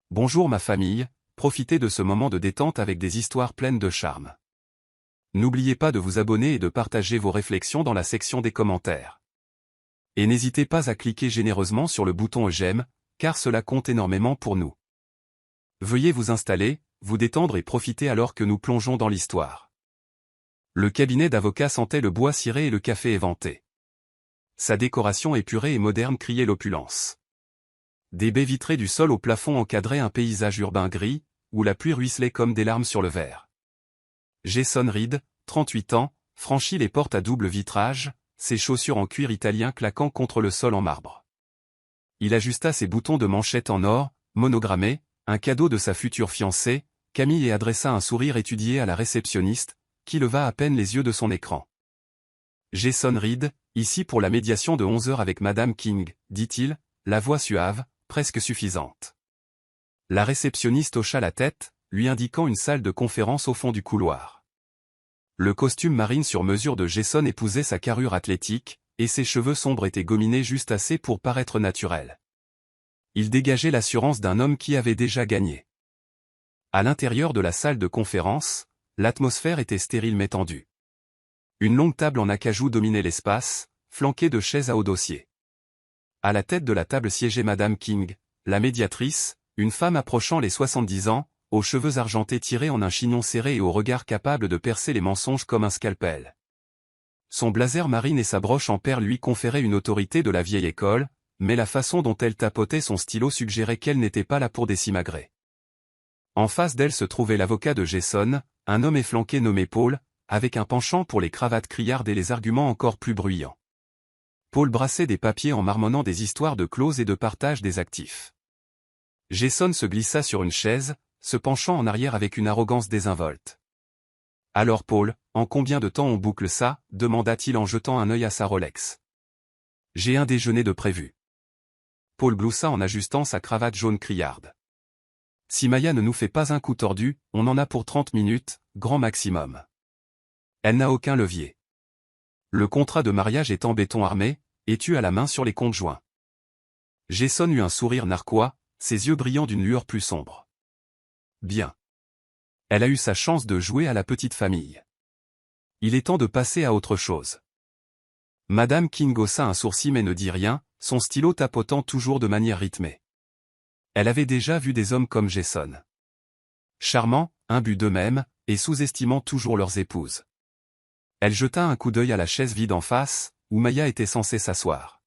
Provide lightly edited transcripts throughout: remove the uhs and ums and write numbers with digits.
Bonjour ma famille, profitez de ce moment de détente avec des histoires pleines de charme. N'oubliez pas de vous abonner et de partager vos réflexions dans la section des commentaires. Et n'hésitez pas à cliquer généreusement sur le bouton j'aime, car cela compte énormément pour nous. Veuillez vous installer, vous détendre et profiter alors que nous plongeons dans l'histoire. Le cabinet d'avocat sentait le bois ciré et le café éventé. Sa décoration épurée et moderne criait l'opulence. Des baies vitrées du sol au plafond encadraient un paysage urbain gris, où la pluie ruisselait comme des larmes sur le verre. Jason Reed, 38 ans, franchit les portes à double vitrage, ses chaussures en cuir italien claquant contre le sol en marbre. Il ajusta ses boutons de manchette en or, monogrammés, un cadeau de sa future fiancée, Camille, et adressa un sourire étudié à la réceptionniste, qui leva à peine les yeux de son écran. Jason Reed, ici pour la médiation de 11 heures avec Madame King, dit-il, la voix suave, presque suffisante. La réceptionniste hocha la tête, lui indiquant une salle de conférence au fond du couloir. Le costume marine sur mesure de Jason épousait sa carrure athlétique, et ses cheveux sombres étaient gominés juste assez pour paraître naturels. Il dégageait l'assurance d'un homme qui avait déjà gagné. À l'intérieur de la salle de conférence, l'atmosphère était stérile mais tendue. Une longue table en acajou dominait l'espace, flanquée de chaises à haut dossier. À la tête de la table siégeait Madame King, la médiatrice, une femme approchant les 70 ans, aux cheveux argentés tirés en un chignon serré et au regard capable de percer les mensonges comme un scalpel. Son blazer marine et sa broche en perles lui conféraient une autorité de la vieille école, mais la façon dont elle tapotait son stylo suggérait qu'elle n'était pas là pour décimagrer. En face d'elle se trouvait l'avocat de Jason, un homme efflanqué nommé Paul, avec un penchant pour les cravates criardes et les arguments encore plus bruyants. Paul brassait des papiers en marmonnant des histoires de clauses et de partage des actifs. Jason se glissa sur une chaise, se penchant en arrière avec une arrogance désinvolte. « Alors Paul, en combien de temps on boucle ça ?» demanda-t-il en jetant un œil à sa Rolex. « J'ai un déjeuner de prévu. » Paul gloussa en ajustant sa cravate jaune criarde. « Si Maya ne nous fait pas un coup tordu, on en a pour 30 minutes, grand maximum. Elle n'a aucun levier. Le contrat de mariage est en béton armé, et tu as la main sur les comptes joints. » Jason eut un sourire narquois, ses yeux brillant d'une lueur plus sombre. Bien. Elle a eu sa chance de jouer à la petite famille. Il est temps de passer à autre chose. Madame King haussa un sourcil mais ne dit rien, son stylo tapotant toujours de manière rythmée. Elle avait déjà vu des hommes comme Jason. Charmants, imbus d'eux-mêmes, et sous-estimant toujours leurs épouses. Elle jeta un coup d'œil à la chaise vide en face, où Maya était censée s'asseoir.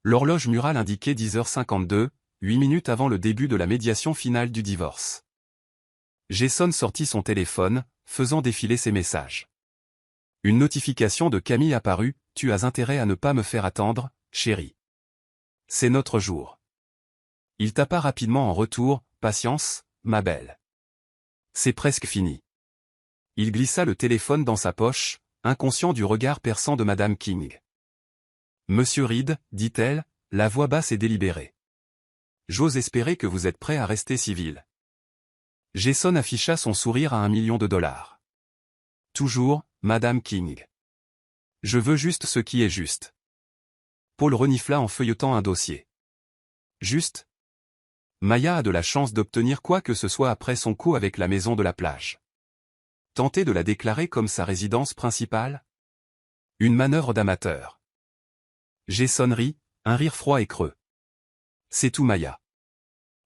L'horloge murale indiquait 10h52, 8 minutes avant le début de la médiation finale du divorce. Jason sortit son téléphone, faisant défiler ses messages. Une notification de Camille apparut, « Tu as intérêt à ne pas me faire attendre, chérie. C'est notre jour. » Il tapa rapidement en retour, « Patience, ma belle. C'est presque fini. » Il glissa le téléphone dans sa poche, inconscient du regard perçant de Madame King. « Monsieur Reed, dit-elle, la voix basse et délibérée. J'ose espérer que vous êtes prêt à rester civil. » Jason afficha son sourire à $1 million. « Toujours, Madame King. Je veux juste ce qui est juste. » Paul renifla en feuilletant un dossier. « Juste ? Maya a de la chance d'obtenir quoi que ce soit après son coup avec la maison de la plage. Tenter de la déclarer comme sa résidence principale ? Une manœuvre d'amateur. » Jason rit, un rire froid et creux. « C'est tout Maya.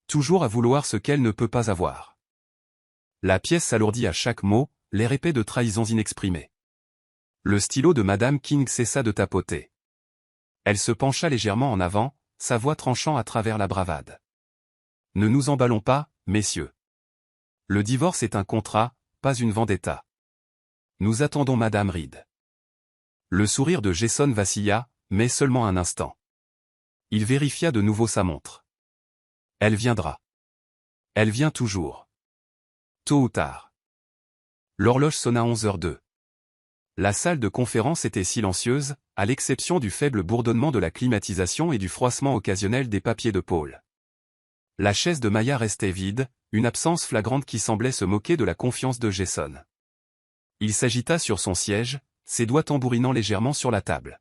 Toujours à vouloir ce qu'elle ne peut pas avoir. » La pièce s'alourdit à chaque mot, l'air épais de trahisons inexprimées. Le stylo de Madame King cessa de tapoter. Elle se pencha légèrement en avant, sa voix tranchant à travers la bravade. « Ne nous emballons pas, messieurs. Le divorce est un contrat, pas une vendetta. Nous attendons Madame Reed. » Le sourire de Jason vacilla, mais seulement un instant. Il vérifia de nouveau sa montre. « Elle viendra. Elle vient toujours. Tôt ou tard. » L'horloge sonna 11h02. La salle de conférence était silencieuse, à l'exception du faible bourdonnement de la climatisation et du froissement occasionnel des papiers de Paul. La chaise de Maya restait vide, une absence flagrante qui semblait se moquer de la confiance de Jason. Il s'agita sur son siège, ses doigts tambourinant légèrement sur la table.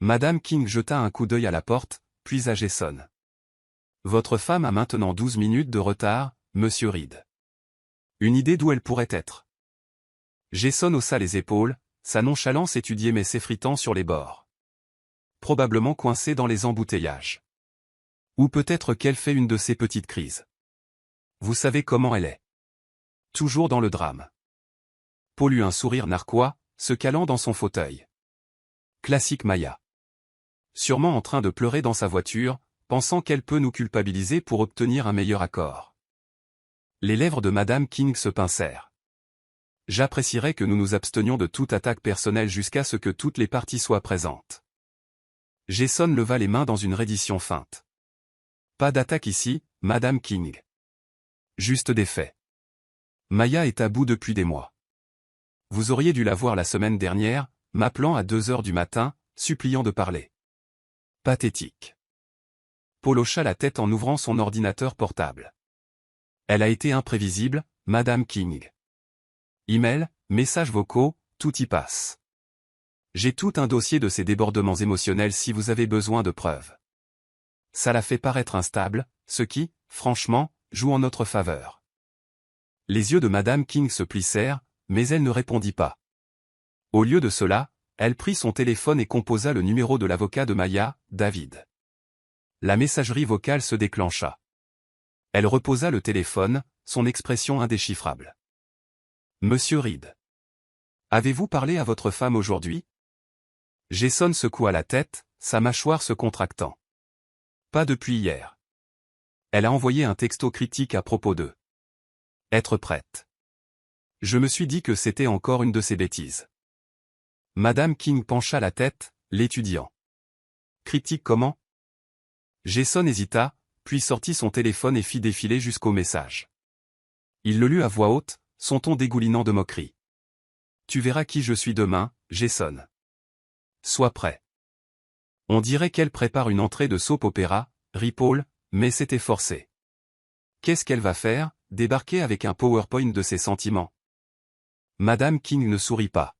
Madame King jeta un coup d'œil à la porte, puis à Jason. Votre femme a maintenant 12 minutes de retard, monsieur Reed. Une idée d'où elle pourrait être. Jason haussa les épaules, sa nonchalance étudiait mais s'effritant sur les bords. Probablement coincée dans les embouteillages. Ou peut-être qu'elle fait une de ces petites crises. Vous savez comment elle est. Toujours dans le drame. Paul eut un sourire narquois, se calant dans son fauteuil. Classique Maya. Sûrement en train de pleurer dans sa voiture, pensant qu'elle peut nous culpabiliser pour obtenir un meilleur accord. Les lèvres de Madame King se pincèrent. J'apprécierais que nous nous abstenions de toute attaque personnelle jusqu'à ce que toutes les parties soient présentes. Jason leva les mains dans une reddition feinte. Pas d'attaque ici, Madame King. Juste des faits. Maya est à bout depuis des mois. Vous auriez dû la voir la semaine dernière, m'appelant à 2 heures du matin, suppliant de parler. Pathétique. Paul hocha la tête en ouvrant son ordinateur portable. Elle a été imprévisible, Madame King. Email, messages vocaux, tout y passe. J'ai tout un dossier de ces débordements émotionnels si vous avez besoin de preuves. Ça la fait paraître instable, ce qui, franchement, joue en notre faveur. Les yeux de Madame King se plissèrent, mais elle ne répondit pas. Au lieu de cela, elle prit son téléphone et composa le numéro de l'avocat de Maya, David. La messagerie vocale se déclencha. Elle reposa le téléphone, son expression indéchiffrable. Monsieur Reed. Avez-vous parlé à votre femme aujourd'hui? Jason secoua la tête, sa mâchoire se contractant. Pas depuis hier. Elle a envoyé un texto critique à propos d'eux. Être prête. Je me suis dit que c'était encore une de ces bêtises. Madame King pencha la tête, l'étudiant. Critique comment? Jason hésita, puis sortit son téléphone et fit défiler jusqu'au message. Il le lut à voix haute, son ton dégoulinant de moquerie. Tu verras qui je suis demain, Jason. Sois prêt. On dirait qu'elle prépare une entrée de soap opéra, rit Paul, mais c'était forcé. Qu'est-ce qu'elle va faire, débarquer avec un PowerPoint de ses sentiments? Madame King ne sourit pas.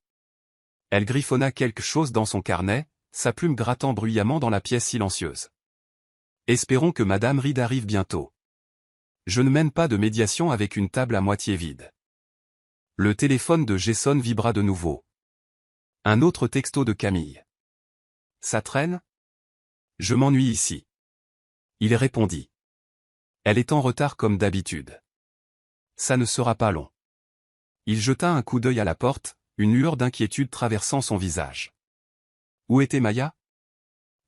Elle griffonna quelque chose dans son carnet, sa plume grattant bruyamment dans la pièce silencieuse. Espérons que Madame Reed arrive bientôt. Je ne mène pas de médiation avec une table à moitié vide. Le téléphone de Jason vibra de nouveau. Un autre texto de Camille. Ça traîne? Je m'ennuie ici. Il répondit. Elle est en retard comme d'habitude. Ça ne sera pas long. Il jeta un coup d'œil à la porte, une lueur d'inquiétude traversant son visage. Où était Maya?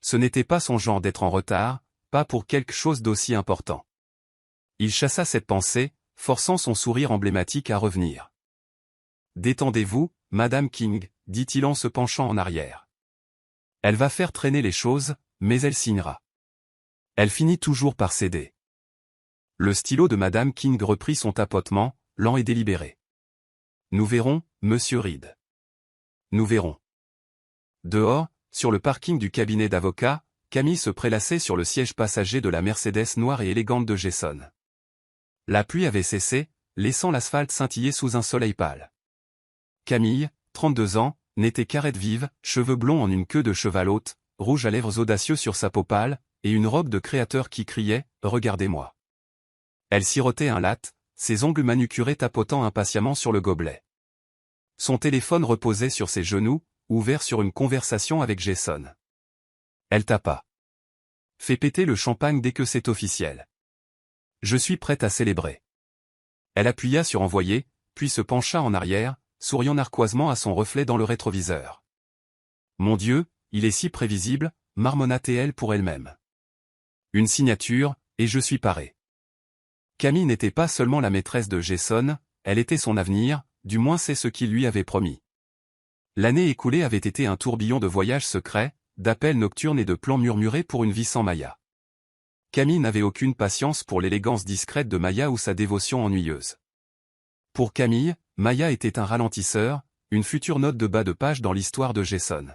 Ce n'était pas son genre d'être en retard, pas pour quelque chose d'aussi important. Il chassa cette pensée, forçant son sourire emblématique à revenir. Détendez-vous, Madame King, dit-il en se penchant en arrière. Elle va faire traîner les choses, mais elle signera. Elle finit toujours par céder. Le stylo de Madame King reprit son tapotement, lent et délibéré. Nous verrons, monsieur Reed. Nous verrons. Dehors, sur le parking du cabinet d'avocat, Camille se prélassait sur le siège passager de la Mercedes noire et élégante de Jason. La pluie avait cessé, laissant l'asphalte scintiller sous un soleil pâle. Camille, 32 ans, n'était qu'arête vive, cheveux blonds en une queue de cheval haute, rouge à lèvres audacieux sur sa peau pâle, et une robe de créateur qui criait « Regardez-moi ». Elle sirotait un latte, ses ongles manucurés tapotant impatiemment sur le gobelet. Son téléphone reposait sur ses genoux, ouvert sur une conversation avec Jason. Elle tapa. Fais péter le champagne dès que c'est officiel. Je suis prête à célébrer. Elle appuya sur envoyer, puis se pencha en arrière, souriant narquoisement à son reflet dans le rétroviseur. Mon Dieu, il est si prévisible, marmonna-t-elle pour elle-même. Une signature, et je suis parée. Camille n'était pas seulement la maîtresse de Jason, elle était son avenir, du moins c'est ce qu'il lui avait promis. L'année écoulée avait été un tourbillon de voyages secrets, d'appels nocturnes et de plans murmurés pour une vie sans Maya. Camille n'avait aucune patience pour l'élégance discrète de Maya ou sa dévotion ennuyeuse. Pour Camille, Maya était un ralentisseur, une future note de bas de page dans l'histoire de Jason.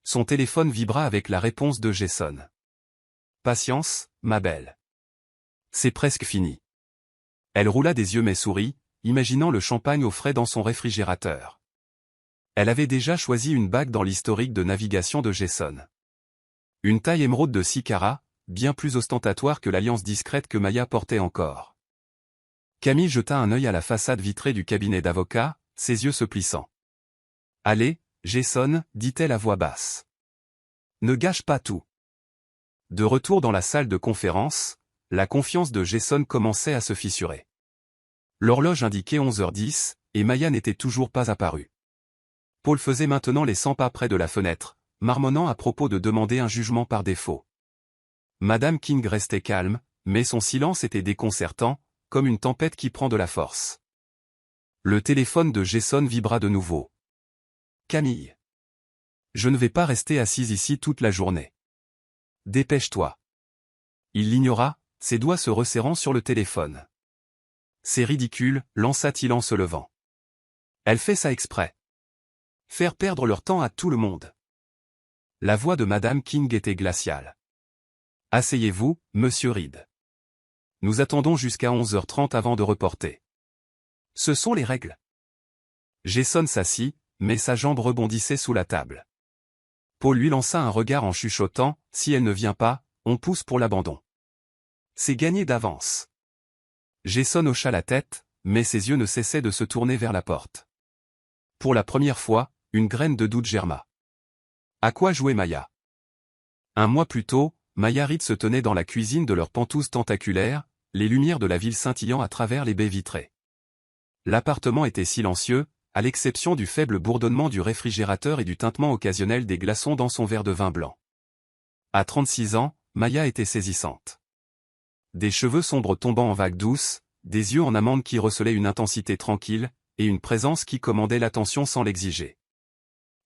Son téléphone vibra avec la réponse de Jason. Patience, ma belle. C'est presque fini. Elle roula des yeux mais sourit, imaginant le champagne au frais dans son réfrigérateur. Elle avait déjà choisi une bague dans l'historique de navigation de Jason. Une taille émeraude de 6 carats, bien plus ostentatoire que l'alliance discrète que Maya portait encore. Camille jeta un œil à la façade vitrée du cabinet d'avocat, ses yeux se plissant. « Allez, Jason, dit-elle à voix basse. Ne gâche pas tout. » De retour dans la salle de conférence, la confiance de Jason commençait à se fissurer. L'horloge indiquait 11h10, et Maya n'était toujours pas apparue. Paul faisait maintenant les 100 pas près de la fenêtre, marmonnant à propos de demander un jugement par défaut. Madame King restait calme, mais son silence était déconcertant, comme une tempête qui prend de la force. Le téléphone de Jason vibra de nouveau. « Camille. Je ne vais pas rester assise ici toute la journée. Dépêche-toi. » Il l'ignora, ses doigts se resserrant sur le téléphone. « C'est ridicule, lança-t-il en se levant. Elle fait ça exprès. Faire perdre leur temps à tout le monde. » La voix de Madame King était glaciale. « Asseyez-vous, Monsieur Reed. Nous attendons jusqu'à 11h30 avant de reporter. Ce sont les règles. » Jason s'assit, mais sa jambe rebondissait sous la table. Paul lui lança un regard en chuchotant, « Si elle ne vient pas, on pousse pour l'abandon. C'est gagné d'avance. » Jason hocha la tête, mais ses yeux ne cessaient de se tourner vers la porte. Pour la première fois, une graine de doute germa. À quoi jouait Maya? Un mois plus tôt, Maya Reed se tenait dans la cuisine de leur pentouse tentaculaire, les lumières de la ville scintillant à travers les baies vitrées. L'appartement était silencieux, à l'exception du faible bourdonnement du réfrigérateur et du tintement occasionnel des glaçons dans son verre de vin blanc. À 36 ans, Maya était saisissante. Des cheveux sombres tombant en vagues douces, des yeux en amande qui recelaient une intensité tranquille, et une présence qui commandait l'attention sans l'exiger.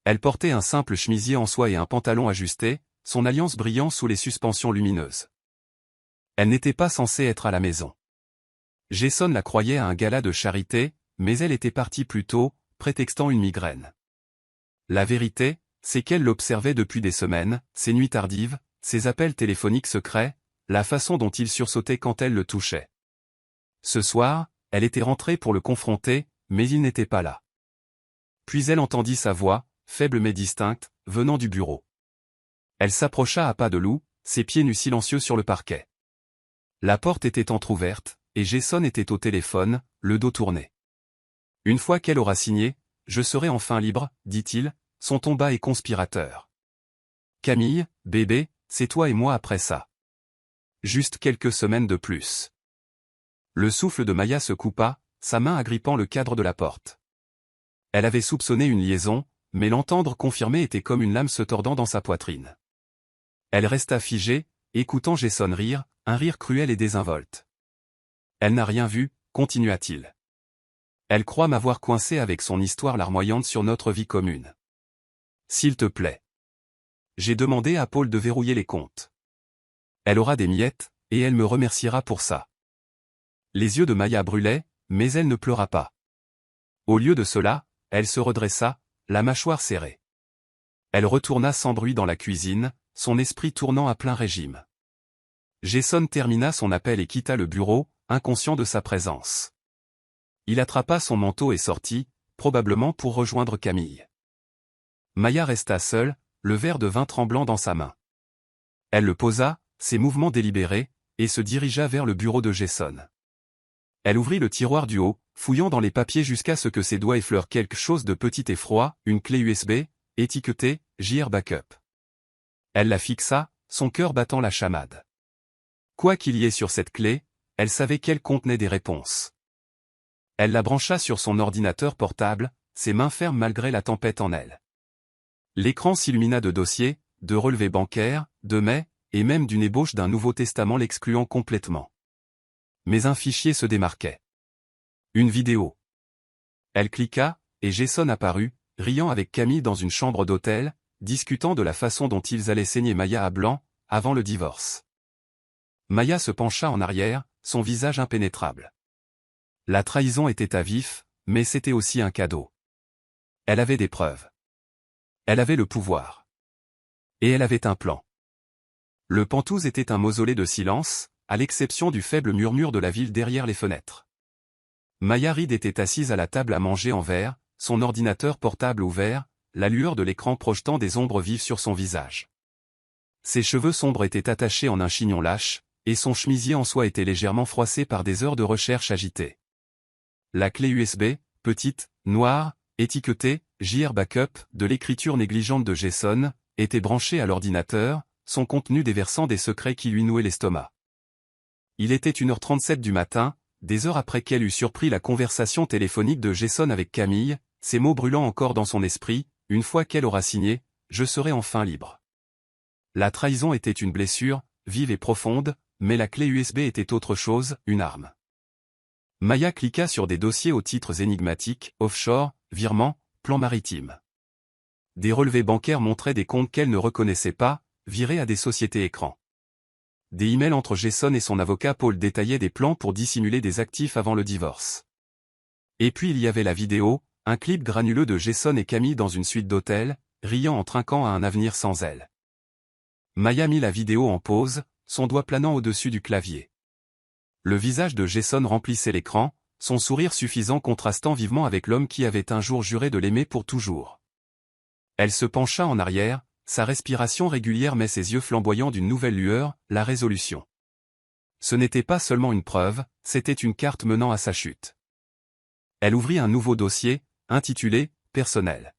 Elle portait un simple chemisier en soie et un pantalon ajusté, son alliance brillant sous les suspensions lumineuses. Elle n'était pas censée être à la maison. Jason la croyait à un gala de charité, mais elle était partie plus tôt, prétextant une migraine. La vérité, c'est qu'elle l'observait depuis des semaines, ses nuits tardives, ses appels téléphoniques secrets, la façon dont il sursautait quand elle le touchait. Ce soir, elle était rentrée pour le confronter, mais il n'était pas là. Puis elle entendit sa voix, faible mais distincte, venant du bureau. Elle s'approcha à pas de loup, ses pieds nus silencieux sur le parquet. La porte était entr'ouverte, et Jason était au téléphone, le dos tourné. Une fois qu'elle aura signé, je serai enfin libre, dit-il, son ton bas et conspirateur. Camille, bébé, c'est toi et moi après ça. Juste quelques semaines de plus. Le souffle de Maya se coupa, sa main agrippant le cadre de la porte. Elle avait soupçonné une liaison, mais l'entendre confirmer était comme une lame se tordant dans sa poitrine. Elle resta figée, écoutant Jason rire, un rire cruel et désinvolte. Elle n'a rien vu, continua-t-il. Elle croit m'avoir coincé avec son histoire larmoyante sur notre vie commune. S'il te plaît. J'ai demandé à Paul de verrouiller les comptes. Elle aura des miettes, et elle me remerciera pour ça. Les yeux de Maya brûlaient, mais elle ne pleura pas. Au lieu de cela, elle se redressa, la mâchoire serrée. Elle retourna sans bruit dans la cuisine, son esprit tournant à plein régime. Jason termina son appel et quitta le bureau, inconscient de sa présence. Il attrapa son manteau et sortit, probablement pour rejoindre Camille. Maya resta seule, le verre de vin tremblant dans sa main. Elle le posa, ses mouvements délibérés, et se dirigea vers le bureau de Jason. Elle ouvrit le tiroir du haut, fouillant dans les papiers jusqu'à ce que ses doigts effleurent quelque chose de petit et froid, une clé USB, étiquetée « JR Backup ». Elle la fixa, son cœur battant la chamade. Quoi qu'il y ait sur cette clé, elle savait qu'elle contenait des réponses. Elle la brancha sur son ordinateur portable, ses mains fermes malgré la tempête en elle. L'écran s'illumina de dossiers, de relevés bancaires, de mets, et même d'une ébauche d'un Nouveau Testament l'excluant complètement. Mais un fichier se démarquait. Une vidéo. Elle cliqua, et Jason apparut, riant avec Camille dans une chambre d'hôtel, discutant de la façon dont ils allaient saigner Maya à blanc, avant le divorce. Maya se pencha en arrière, son visage impénétrable. La trahison était à vif, mais c'était aussi un cadeau. Elle avait des preuves. Elle avait le pouvoir. Et elle avait un plan. Le Pentouse était un mausolée de silence, à l'exception du faible murmure de la ville derrière les fenêtres. Maya Reed était assise à la table à manger en verre, son ordinateur portable ouvert, la lueur de l'écran projetant des ombres vives sur son visage. Ses cheveux sombres étaient attachés en un chignon lâche, et son chemisier en soie était légèrement froissé par des heures de recherche agitées. La clé USB, petite, noire, étiquetée « JR Backup » de l'écriture négligente de Jason, était branchée à l'ordinateur, son contenu déversant des secrets qui lui nouaient l'estomac. Il était 1h37 du matin, des heures après qu'elle eut surpris la conversation téléphonique de Jason avec Camille, ces mots brûlant encore dans son esprit, une fois qu'elle aura signé, je serai enfin libre. La trahison était une blessure, vive et profonde, mais la clé USB était autre chose, une arme. Maya cliqua sur des dossiers aux titres énigmatiques, offshore, virements, plans maritimes. Des relevés bancaires montraient des comptes qu'elle ne reconnaissait pas, virés à des sociétés écrans. Des emails entre Jason et son avocat Paul détaillaient des plans pour dissimuler des actifs avant le divorce. Et puis il y avait la vidéo, un clip granuleux de Jason et Camille dans une suite d'hôtels, riant en trinquant à un avenir sans elle. Maya mit la vidéo en pause, son doigt planant au-dessus du clavier. Le visage de Jason remplissait l'écran, son sourire suffisant contrastant vivement avec l'homme qui avait un jour juré de l'aimer pour toujours. Elle se pencha en arrière, sa respiration régulière mais ses yeux flamboyants d'une nouvelle lueur, la résolution. Ce n'était pas seulement une preuve, c'était une carte menant à sa chute. Elle ouvrit un nouveau dossier, intitulé « Personnel ».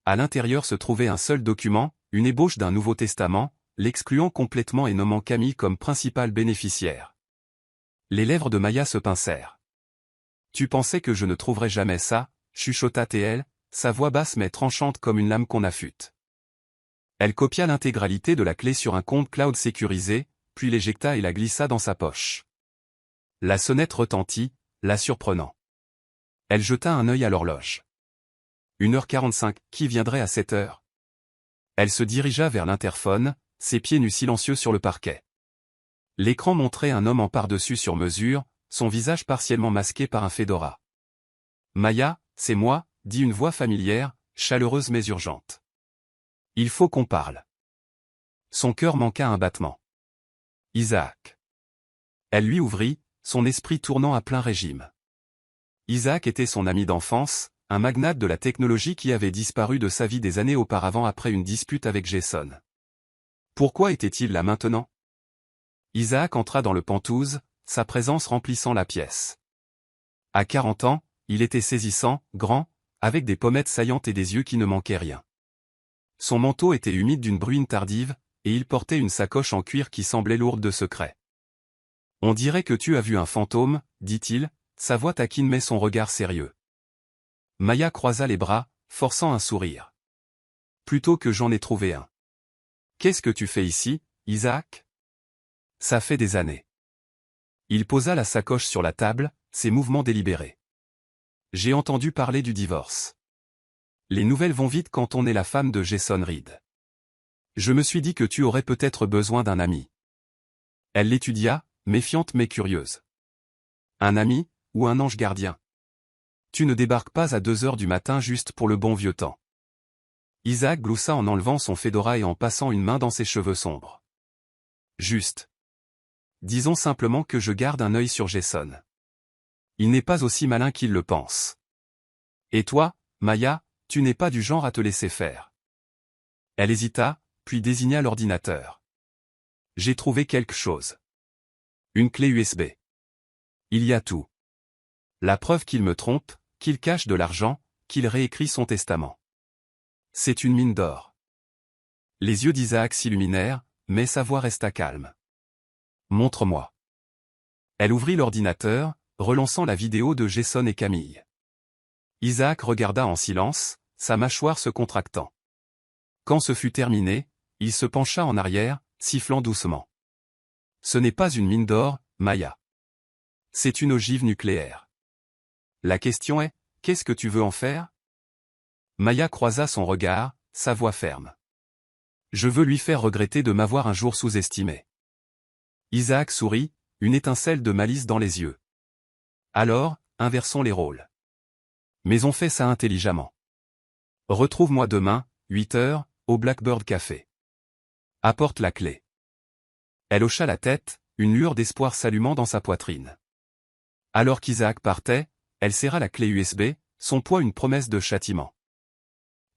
À l'intérieur se trouvait un seul document, une ébauche d'un Nouveau Testament, l'excluant complètement et nommant Camille comme principale bénéficiaire. Les lèvres de Maya se pincèrent. « Tu pensais que je ne trouverais jamais ça ?» chuchota T.L., sa voix basse mais tranchante comme une lame qu'on affûte. Elle copia l'intégralité de la clé sur un compte cloud sécurisé, puis l'éjecta et la glissa dans sa poche. La sonnette retentit, la surprenant. Elle jeta un œil à l'horloge. 1h45, qui viendrait à 7h? Elle se dirigea vers l'interphone, ses pieds nus silencieux sur le parquet. L'écran montrait un homme en pardessus sur mesure, son visage partiellement masqué par un fedora. « Maya, c'est moi », dit une voix familière, chaleureuse mais urgente. « Il faut qu'on parle. » Son cœur manqua un battement. « Isaac. » Elle lui ouvrit, son esprit tournant à plein régime. Isaac était son ami d'enfance, un magnate de la technologie qui avait disparu de sa vie des années auparavant après une dispute avec Jason. Pourquoi était-il là maintenant? Isaac entra dans le penthouse, sa présence remplissant la pièce. À 40 ans, il était saisissant, grand, avec des pommettes saillantes et des yeux qui ne manquaient rien. Son manteau était humide d'une bruine tardive, et il portait une sacoche en cuir qui semblait lourde de secrets. « On dirait que tu as vu un fantôme, » dit-il, sa voix taquine mais son regard sérieux. Maya croisa les bras, forçant un sourire. « Plutôt que j'en ai trouvé un. »« Qu'est-ce que tu fais ici, Isaac ?»« Ça fait des années. » Il posa la sacoche sur la table, ses mouvements délibérés. « J'ai entendu parler du divorce. Les nouvelles vont vite quand on est la femme de Jason Reed. Je me suis dit que tu aurais peut-être besoin d'un ami. » Elle l'étudia, méfiante mais curieuse. « Un ami, ou un ange gardien? Tu ne débarques pas à 2h du matin juste pour le bon vieux temps. » Isaac gloussa en enlevant son fedora et en passant une main dans ses cheveux sombres. « Juste. Disons simplement que je garde un œil sur Jason. Il n'est pas aussi malin qu'il le pense. Et toi, Maya, tu n'es pas du genre à te laisser faire. » Elle hésita, puis désigna l'ordinateur. « J'ai trouvé quelque chose. Une clé USB. Il y a tout. La preuve qu'il me trompe, qu'il cache de l'argent, qu'il réécrit son testament. C'est une mine d'or. » Les yeux d'Isaac s'illuminèrent, mais sa voix resta calme. « Montre-moi. » Elle ouvrit l'ordinateur, relançant la vidéo de Jason et Camille. Isaac regarda en silence, sa mâchoire se contractant. Quand ce fut terminé, il se pencha en arrière, sifflant doucement. « Ce n'est pas une mine d'or, Maya. C'est une ogive nucléaire. La question est, qu'est-ce que tu veux en faire? » Maya croisa son regard, sa voix ferme. « Je veux lui faire regretter de m'avoir un jour sous-estimé. » Isaac sourit, une étincelle de malice dans les yeux. « Alors, inversons les rôles. Mais on fait ça intelligemment. Retrouve-moi demain, 8h, au Blackbird Café. Apporte la clé. » Elle hocha la tête, une lueur d'espoir s'allumant dans sa poitrine. Alors qu'Isaac partait, elle serra la clé USB, son poids une promesse de châtiment.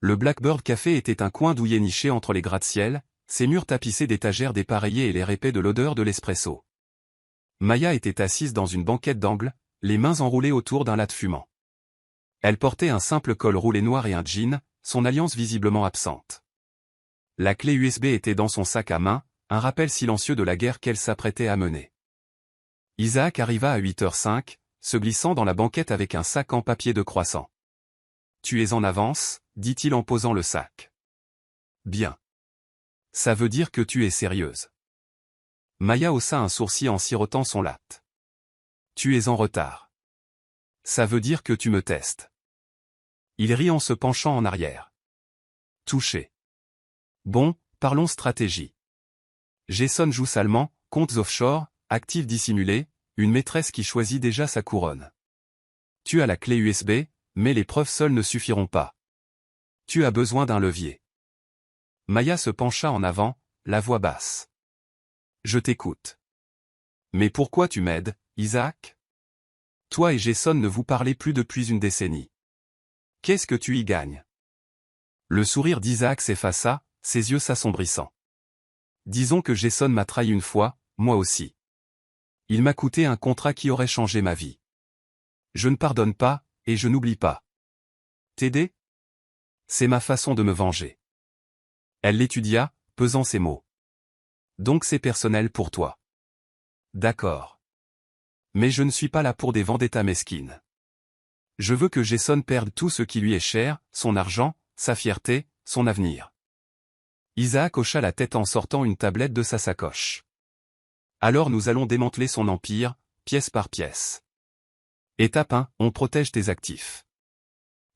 Le Blackbird Café était un coin douillet niché entre les gratte-ciel, ses murs tapissés d'étagères dépareillées et l'air épais de l'odeur de l'espresso. Maya était assise dans une banquette d'angle, les mains enroulées autour d'un latte fumant. Elle portait un simple col roulé noir et un jean, son alliance visiblement absente. La clé USB était dans son sac à main, un rappel silencieux de la guerre qu'elle s'apprêtait à mener. Isaac arriva à 8h05, se glissant dans la banquette avec un sac en papier de croissant. « Tu es en avance » dit-il en posant le sac. « Bien. Ça veut dire que tu es sérieuse. » Maya haussa un sourcil en sirotant son latte. « Tu es en retard. Ça veut dire que tu me testes. » Il rit en se penchant en arrière. « Touché. Bon, parlons stratégie. Jason joue salement, comptes offshore, actifs dissimulés, une maîtresse qui choisit déjà sa couronne. Tu as la clé USB, mais les preuves seules ne suffiront pas. Tu as besoin d'un levier. » Maya se pencha en avant, la voix basse. « Je t'écoute. »« Mais pourquoi tu m'aides, Isaac ? Toi et Jason ne vous parlez plus depuis une décennie. Qu'est-ce que tu y gagnes ?» Le sourire d'Isaac s'effaça, ses yeux s'assombrissant. « Disons que Jason m'a trahi une fois, moi aussi. Il m'a coûté un contrat qui aurait changé ma vie. Je ne pardonne pas, et je n'oublie pas. T'aider ? C'est ma façon de me venger. » Elle l'étudia, pesant ses mots. « Donc c'est personnel pour toi. » D'accord. Mais je ne suis pas là pour des vendettas mesquines. Je veux que Jason perde tout ce qui lui est cher, son argent, sa fierté, son avenir. Isaac hocha la tête en sortant une tablette de sa sacoche. Alors nous allons démanteler son empire, pièce par pièce. Étape 1, on protège tes actifs.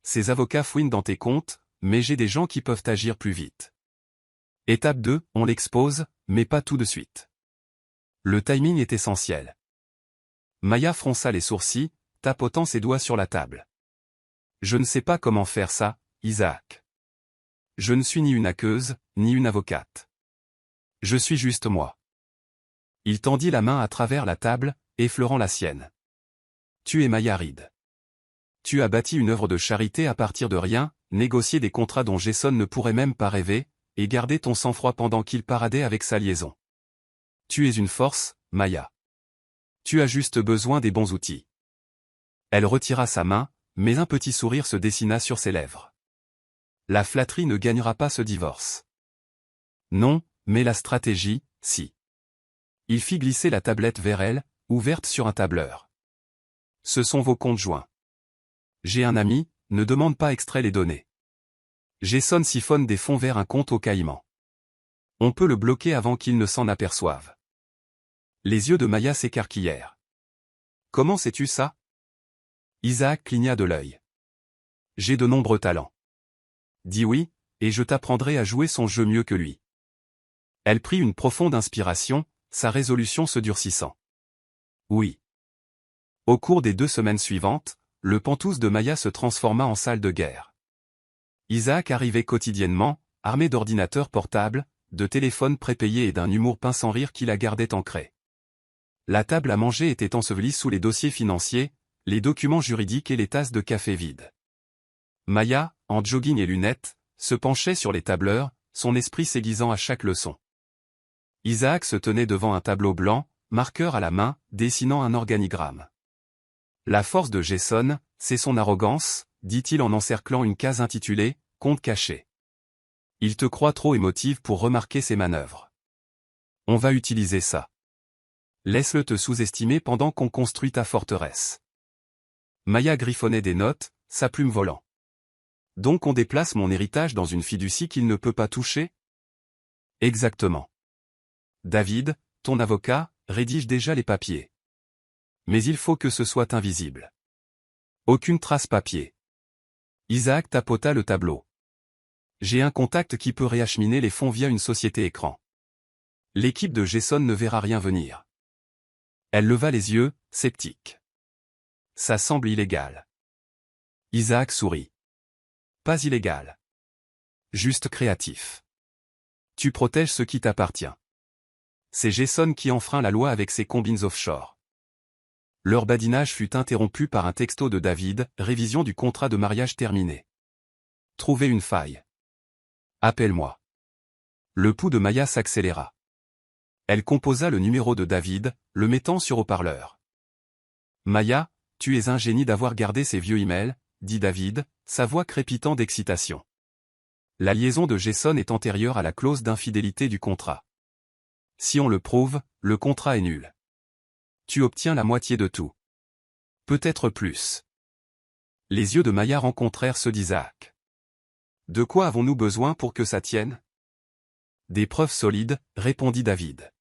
Ces avocats fouinent dans tes comptes, mais j'ai des gens qui peuvent agir plus vite. Étape 2, on l'expose, mais pas tout de suite. Le timing est essentiel. Maya fronça les sourcils, tapotant ses doigts sur la table. Je ne sais pas comment faire ça, Isaac. Je ne suis ni une hackeuse, ni une avocate. Je suis juste moi. Il tendit la main à travers la table, effleurant la sienne. Tu es Maya Reed. Tu as bâti une œuvre de charité à partir de rien, négocié des contrats dont Jason ne pourrait même pas rêver, et gardé ton sang-froid pendant qu'il paradait avec sa liaison. Tu es une force, Maya. Tu as juste besoin des bons outils. Elle retira sa main, mais un petit sourire se dessina sur ses lèvres. La flatterie ne gagnera pas ce divorce. Non, mais la stratégie, si. Il fit glisser la tablette vers elle, ouverte sur un tableur. Ce sont vos comptes joints. J'ai un ami, ne demande pas extrait les données. Jason siphonne des fonds vers un compte au Caïman. On peut le bloquer avant qu'il ne s'en aperçoive. Les yeux de Maya s'écarquillèrent. Comment sais-tu ça ? Isaac cligna de l'œil. J'ai de nombreux talents. Dis oui, et je t'apprendrai à jouer son jeu mieux que lui. Elle prit une profonde inspiration, sa résolution se durcissant. Oui. Au cours des 2 semaines suivantes, le pantouse de Maya se transforma en salle de guerre. Isaac arrivait quotidiennement, armé d'ordinateurs portables, de téléphones prépayés et d'un humour pince sans rire qui la gardait ancrée. La table à manger était ensevelie sous les dossiers financiers, les documents juridiques et les tasses de café vides. Maya, en jogging et lunettes, se penchait sur les tableurs, son esprit s'aiguisant à chaque leçon. Isaac se tenait devant un tableau blanc, marqueur à la main, dessinant un organigramme. La force de Jason, c'est son arrogance, dit-il en encerclant une case intitulée « Compte caché ». Il te croit trop émotive pour remarquer ses manœuvres. On va utiliser ça. Laisse-le te sous-estimer pendant qu'on construit ta forteresse. Maya griffonnait des notes, sa plume volant. Donc on déplace mon héritage dans une fiducie qu'il ne peut pas toucher ? Exactement. David, ton avocat, rédige déjà les papiers. Mais il faut que ce soit invisible. Aucune trace papier. Isaac tapota le tableau. J'ai un contact qui peut réacheminer les fonds via une société écran. L'équipe de Jason ne verra rien venir. Elle leva les yeux, sceptique. Ça semble illégal. Isaac sourit. Pas illégal. Juste créatif. Tu protèges ce qui t'appartient. C'est Jason qui enfreint la loi avec ses combines offshore. Leur badinage fut interrompu par un texto de David, révision du contrat de mariage terminé. Trouvez une faille. Appelle-moi. Le pouls de Maya s'accéléra. Elle composa le numéro de David, le mettant sur haut-parleur. Maya, tu es un génie d'avoir gardé ces vieux emails, dit David, sa voix crépitant d'excitation. La liaison de Jason est antérieure à la clause d'infidélité du contrat. Si on le prouve, le contrat est nul. Tu obtiens la moitié de tout. Peut-être plus. Les yeux de Maya rencontrèrent ceux d'Isaac. De quoi avons-nous besoin pour que ça tienne? Des preuves solides, répondit David.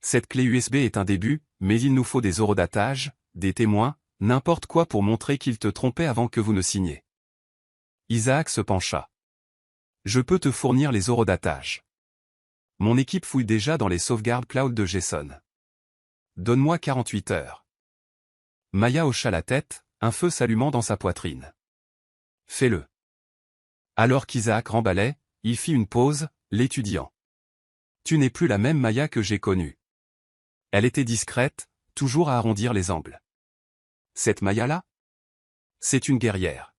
Cette clé USB est un début, mais il nous faut des horodatage, des témoins, n'importe quoi pour montrer qu'il te trompait avant que vous ne signiez. Isaac se pencha. Je peux te fournir les horodatages. Mon équipe fouille déjà dans les sauvegardes cloud de Jason. Donne-moi 48 heures. Maya hocha la tête, un feu s'allumant dans sa poitrine. Fais-le. Alors qu'Isaac remballait, il fit une pause, l'étudiant. Tu n'es plus la même Maya que j'ai connue. Elle était discrète, toujours à arrondir les angles. Cette Maya-là? C'est une guerrière.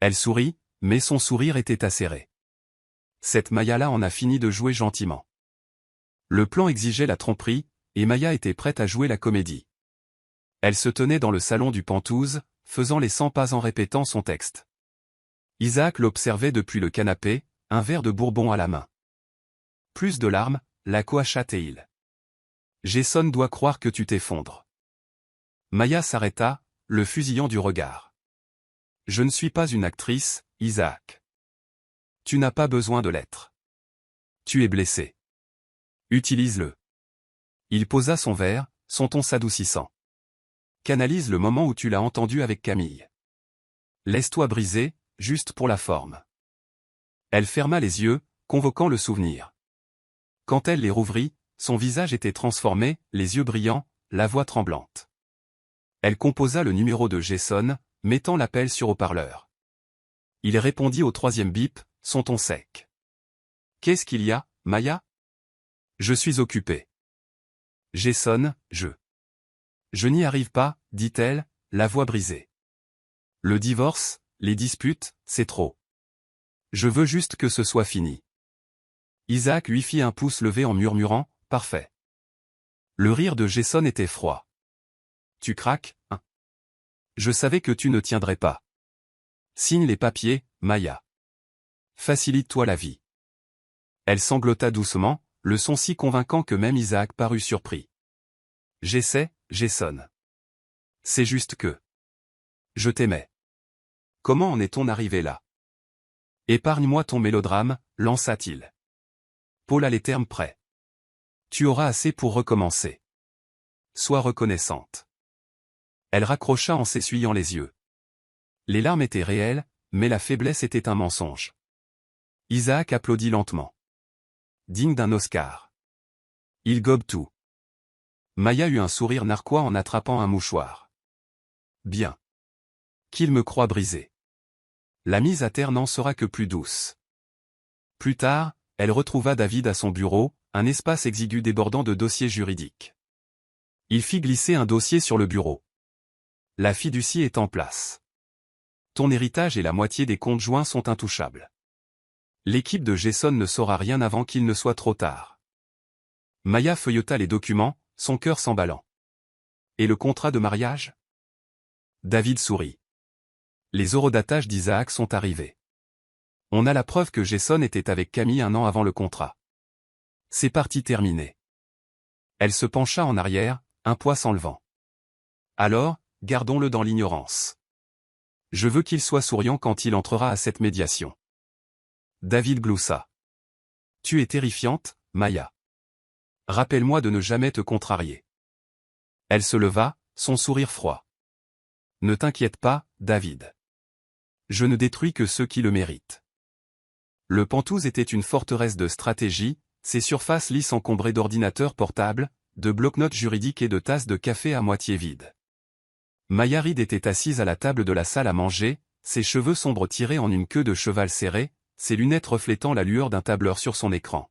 Elle sourit, mais son sourire était acéré. Cette Maya-là en a fini de jouer gentiment. Le plan exigeait la tromperie, et Maya était prête à jouer la comédie. Elle se tenait dans le salon du Penthouse, faisant les 100 pas en répétant son texte. Isaac l'observait depuis le canapé, un verre de bourbon à la main. Plus de larmes, la coachat-il. Jason doit croire que tu t'effondres. Maya s'arrêta, le fusillant du regard. Je ne suis pas une actrice, Isaac. Tu n'as pas besoin de l'être. Tu es blessé. Utilise-le. Il posa son verre, son ton s'adoucissant. Canalise le moment où tu l'as entendu avec Camille. Laisse-toi briser, juste pour la forme. Elle ferma les yeux, convoquant le souvenir. Quand elle les rouvrit, son visage était transformé, les yeux brillants, la voix tremblante. Elle composa le numéro de Jason, mettant l'appel sur haut-parleur. Il répondit au 3e bip, son ton sec. Qu'est-ce qu'il y a, Maya? Je suis occupé. Jason, Je n'y arrive pas, dit-elle, la voix brisée. Le divorce, les disputes, c'est trop. Je veux juste que ce soit fini. Isaac lui fit un pouce levé en murmurant, parfait. Le rire de Jason était froid. Tu craques, hein? Je savais que tu ne tiendrais pas. Signe les papiers, Maya. Facilite-toi la vie. Elle sanglota doucement, le son si convaincant que même Isaac parut surpris. J'essaie, Jason. C'est juste que... Je t'aimais. Comment en est-on arrivé là? Épargne-moi ton mélodrame, lança-t-il. Paul a les termes prêts. Tu auras assez pour recommencer. Sois reconnaissante. Elle raccrocha en s'essuyant les yeux. Les larmes étaient réelles, mais la faiblesse était un mensonge. Isaac applaudit lentement. Digne d'un Oscar. Il gobe tout. Maya eut un sourire narquois en attrapant un mouchoir. Bien. Qu'il me croit brisé. La mise à terre n'en sera que plus douce. Plus tard, elle retrouva David à son bureau, un espace exigu débordant de dossiers juridiques. Il fit glisser un dossier sur le bureau. La fiducie est en place. Ton héritage et la moitié des comptes joints sont intouchables. L'équipe de Jason ne saura rien avant qu'il ne soit trop tard. Maya feuilleta les documents, son cœur s'emballant. Et le contrat de mariage? David sourit. Les horodatages d'Isaac sont arrivés. On a la preuve que Jason était avec Camille un an avant le contrat. C'est parti terminé. Elle se pencha en arrière, un poids s'enlevant. Alors, gardons-le dans l'ignorance. Je veux qu'il soit souriant quand il entrera à cette médiation. David gloussa. Tu es terrifiante, Maya. Rappelle-moi de ne jamais te contrarier. Elle se leva, son sourire froid. Ne t'inquiète pas, David. Je ne détruis que ceux qui le méritent. Le Penthouse était une forteresse de stratégie, ses surfaces lisses encombrées d'ordinateurs portables, de bloc-notes juridiques et de tasses de café à moitié vides. Maya Reed était assise à la table de la salle à manger, ses cheveux sombres tirés en une queue de cheval serrée, ses lunettes reflétant la lueur d'un tableur sur son écran.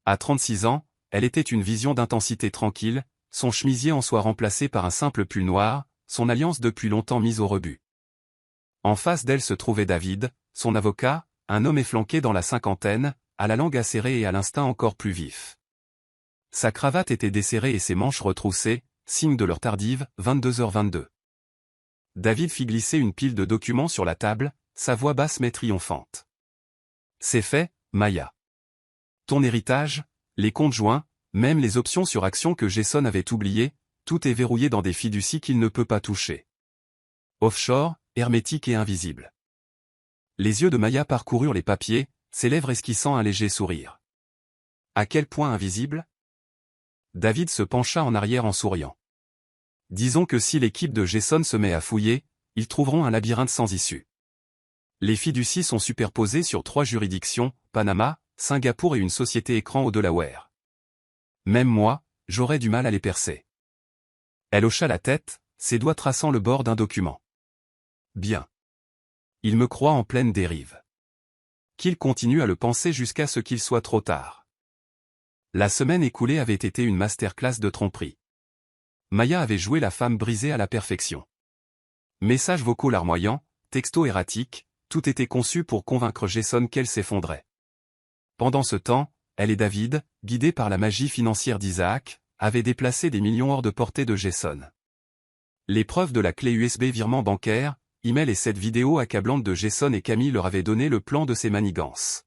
À 36 ans, elle était une vision d'intensité tranquille, son chemisier en soie remplacé par un simple pull noir, son alliance depuis longtemps mise au rebut. En face d'elle se trouvait David, son avocat, un homme efflanqué dans la cinquantaine, à la langue acérée et à l'instinct encore plus vif. Sa cravate était desserrée et ses manches retroussées, signe de l'heure tardive, 22h22. David fit glisser une pile de documents sur la table, sa voix basse mais triomphante. C'est fait, Maya. Ton héritage, les comptes joints, même les options sur actions que Jason avait oubliées, tout est verrouillé dans des fiducies qu'il ne peut pas toucher. Offshore, hermétique et invisible. Les yeux de Maya parcoururent les papiers, ses lèvres esquissant un léger sourire. À quel point invisible? David se pencha en arrière en souriant. Disons que si l'équipe de Jason se met à fouiller, ils trouveront un labyrinthe sans issue. Les fiducies sont superposées sur 3 juridictions, Panama, Singapour et une société écran au Delaware. Même moi, j'aurais du mal à les percer. Elle hocha la tête, ses doigts traçant le bord d'un document. Bien. Il me croit en pleine dérive. Qu'il continue à le penser jusqu'à ce qu'il soit trop tard. La semaine écoulée avait été une masterclass de tromperie. Maya avait joué la femme brisée à la perfection. Messages vocaux larmoyants, textos erratiques, tout était conçu pour convaincre Jason qu'elle s'effondrait. Pendant ce temps, elle et David, guidés par la magie financière d'Isaac, avaient déplacé des millions hors de portée de Jason. Les preuves de la clé USB virement bancaire, email et cette vidéo accablante de Jason et Camille leur avaient donné le plan de ses manigances.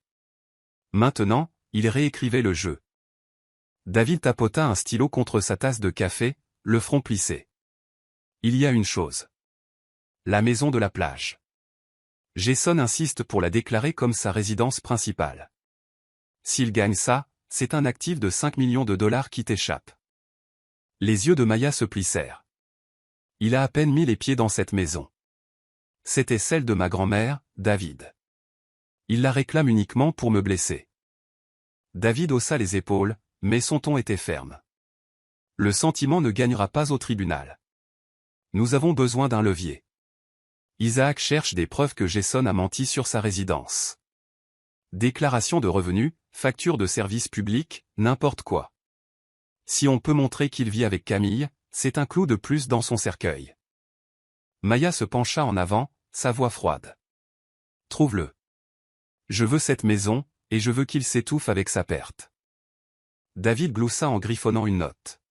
Maintenant, ils réécrivaient le jeu. David tapota un stylo contre sa tasse de café, le front plissé. Il y a une chose. La maison de la plage. Jason insiste pour la déclarer comme sa résidence principale. S'il gagne ça, c'est un actif de 5 millions de dollars qui t'échappe. Les yeux de Maya se plissèrent. Il a à peine mis les pieds dans cette maison. C'était celle de ma grand-mère, David. Il la réclame uniquement pour me blesser. David haussa les épaules, mais son ton était ferme. Le sentiment ne gagnera pas au tribunal. Nous avons besoin d'un levier. Isaac cherche des preuves que Jason a menti sur sa résidence. Déclaration de revenus, facture de service public, n'importe quoi. Si on peut montrer qu'il vit avec Camille, c'est un clou de plus dans son cercueil. Maya se pencha en avant, sa voix froide. Trouve-le. Je veux cette maison, et je veux qu'il s'étouffe avec sa perte. David gloussa en griffonnant une note.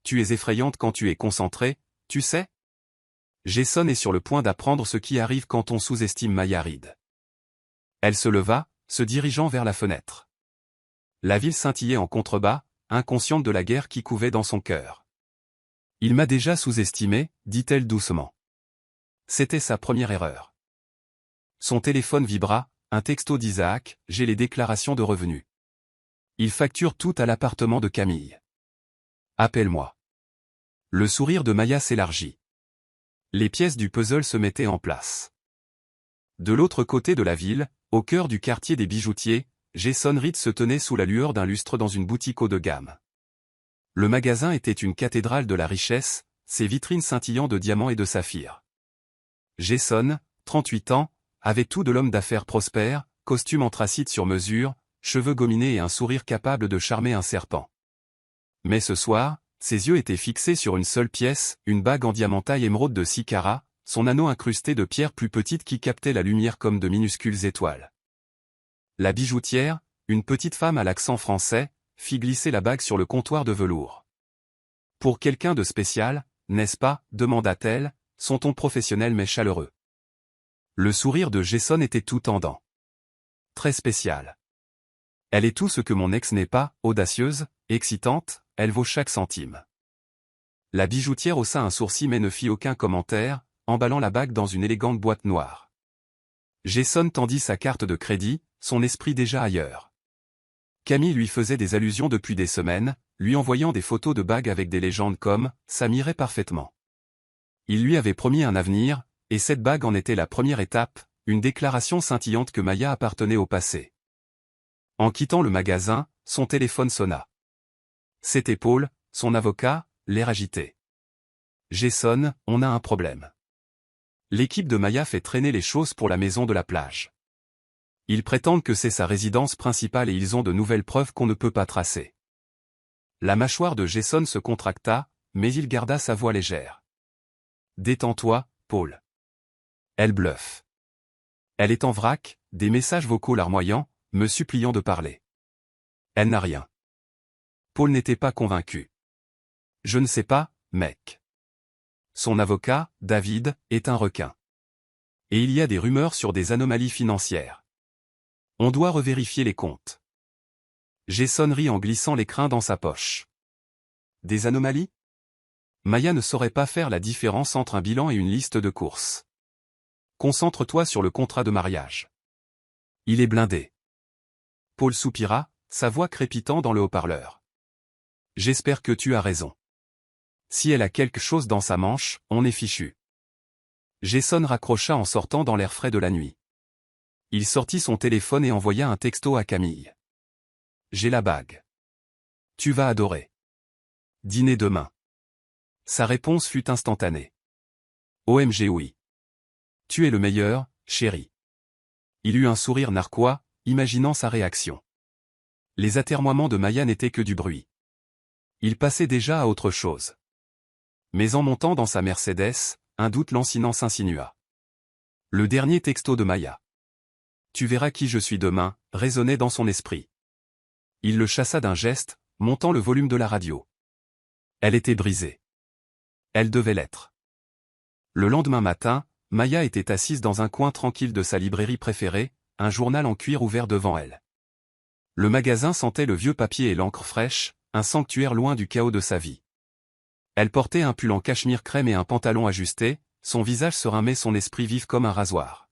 Tu es effrayante quand tu es concentré, tu sais? Jason est sur le point d'apprendre ce qui arrive quand on sous-estime Maya Reed. Elle se leva, se dirigeant vers la fenêtre. La ville scintillait en contrebas, inconsciente de la guerre qui couvait dans son cœur. Il m'a déjà sous-estimé, dit-elle doucement. C'était sa première erreur. Son téléphone vibra, un texto d'Isaac, j'ai les déclarations de revenus. Il facture tout à l'appartement de Camille. Appelle-moi. Le sourire de Maya s'élargit. Les pièces du puzzle se mettaient en place. De l'autre côté de la ville, au cœur du quartier des bijoutiers, Jason Reed se tenait sous la lueur d'un lustre dans une boutique haut de gamme. Le magasin était une cathédrale de la richesse, ses vitrines scintillant de diamants et de saphirs. Jason, 38 ans, avait tout de l'homme d'affaires prospère, costume anthracite sur mesure, cheveux gominés et un sourire capable de charmer un serpent. Mais ce soir, ses yeux étaient fixés sur une seule pièce, une bague en diamantaille émeraude de 6 carats, son anneau incrusté de pierres plus petites qui captaient la lumière comme de minuscules étoiles. La bijoutière, une petite femme à l'accent français, fit glisser la bague sur le comptoir de velours. Pour quelqu'un de spécial, n'est-ce pas, demanda-t-elle, son ton professionnel mais chaleureux. Le sourire de Jason était tout tendant. Très spécial. Elle est tout ce que mon ex n'est pas, audacieuse, excitante, elle vaut chaque centime. La bijoutière haussa un sourcil mais ne fit aucun commentaire, emballant la bague dans une élégante boîte noire. Jason tendit sa carte de crédit, son esprit déjà ailleurs. Camille lui faisait des allusions depuis des semaines, lui envoyant des photos de bagues avec des légendes comme « ça m'irait parfaitement ». Il lui avait promis un avenir, et cette bague en était la première étape, une déclaration scintillante que Maya appartenait au passé. En quittant le magasin, son téléphone sonna. C'était Paul, son avocat, l'air agité. « Jason, on a un problème. L'équipe de Maya fait traîner les choses pour la maison de la plage. Ils prétendent que c'est sa résidence principale et ils ont de nouvelles preuves qu'on ne peut pas tracer. » La mâchoire de Jason se contracta, mais il garda sa voix légère. « Détends-toi, Paul. Elle bluffe. Elle est en vrac, des messages vocaux larmoyants, me suppliant de parler. Elle n'a rien. Paul n'était pas convaincu. Je ne sais pas, mec. Son avocat, David, est un requin. Et il y a des rumeurs sur des anomalies financières. On doit revérifier les comptes. Jason rit en glissant les crins dans sa poche. Des anomalies? Maya ne saurait pas faire la différence entre un bilan et une liste de courses. Concentre-toi sur le contrat de mariage. Il est blindé. Paul soupira, sa voix crépitant dans le haut-parleur. J'espère que tu as raison. Si elle a quelque chose dans sa manche, on est fichu. Jason raccrocha en sortant dans l'air frais de la nuit. Il sortit son téléphone et envoya un texto à Camille. J'ai la bague. Tu vas adorer. Dîner demain. Sa réponse fut instantanée. OMG oui. Tu es le meilleur, chéri. Il eut un sourire narquois, imaginant sa réaction. Les atermoiements de Maya n'étaient que du bruit. Il passait déjà à autre chose. Mais en montant dans sa Mercedes, un doute lancinant s'insinua. Le dernier texto de Maya. Tu verras qui je suis demain, résonnait dans son esprit. Il le chassa d'un geste, montant le volume de la radio. Elle était brisée. Elle devait l'être. Le lendemain matin, Maya était assise dans un coin tranquille de sa librairie préférée, un journal en cuir ouvert devant elle. Le magasin sentait le vieux papier et l'encre fraîche, un sanctuaire loin du chaos de sa vie. Elle portait un pull en cachemire crème et un pantalon ajusté, son visage serein mais son esprit vif comme un rasoir.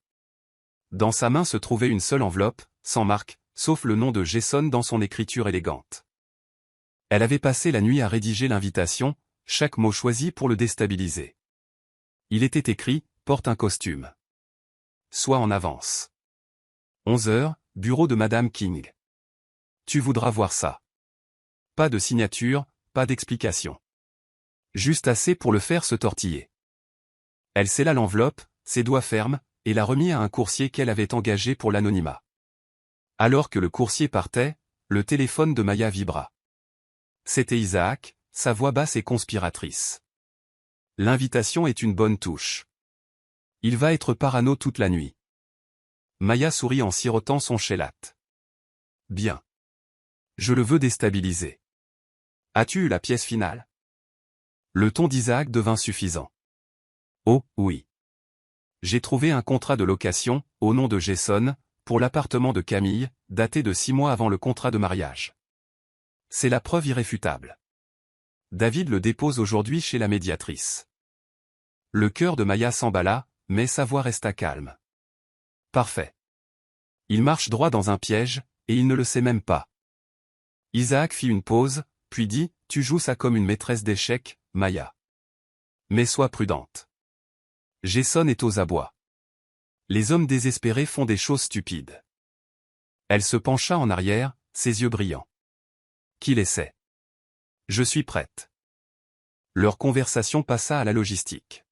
Dans sa main se trouvait une seule enveloppe, sans marque, sauf le nom de Jason dans son écriture élégante. Elle avait passé la nuit à rédiger l'invitation, chaque mot choisi pour le déstabiliser. Il était écrit « Porte un costume. Sois en avance. 11 heures, bureau de Madame King. Tu voudras voir ça. » Pas de signature, pas d'explication. Juste assez pour le faire se tortiller. Elle scella l'enveloppe, ses doigts fermes, et la remit à un coursier qu'elle avait engagé pour l'anonymat. Alors que le coursier partait, le téléphone de Maya vibra. C'était Isaac, sa voix basse et conspiratrice. L'invitation est une bonne touche. Il va être parano toute la nuit. Maya sourit en sirotant son shellac. Bien. Je le veux déstabiliser. As-tu eu la pièce finale? Le ton d'Isaac devint suffisant. Oh, oui. J'ai trouvé un contrat de location, au nom de Jason, pour l'appartement de Camille, daté de 6 mois avant le contrat de mariage. C'est la preuve irréfutable. David le dépose aujourd'hui chez la médiatrice. Le cœur de Maya s'emballa, mais sa voix resta calme. Parfait. Il marche droit dans un piège, et il ne le sait même pas. Isaac fit une pause, puis dit, tu joues ça comme une maîtresse d'échecs, Maya. Mais sois prudente. Jason est aux abois. Les hommes désespérés font des choses stupides. Elle se pencha en arrière, ses yeux brillants. Qu'il essaie. Je suis prête. Leur conversation passa à la logistique.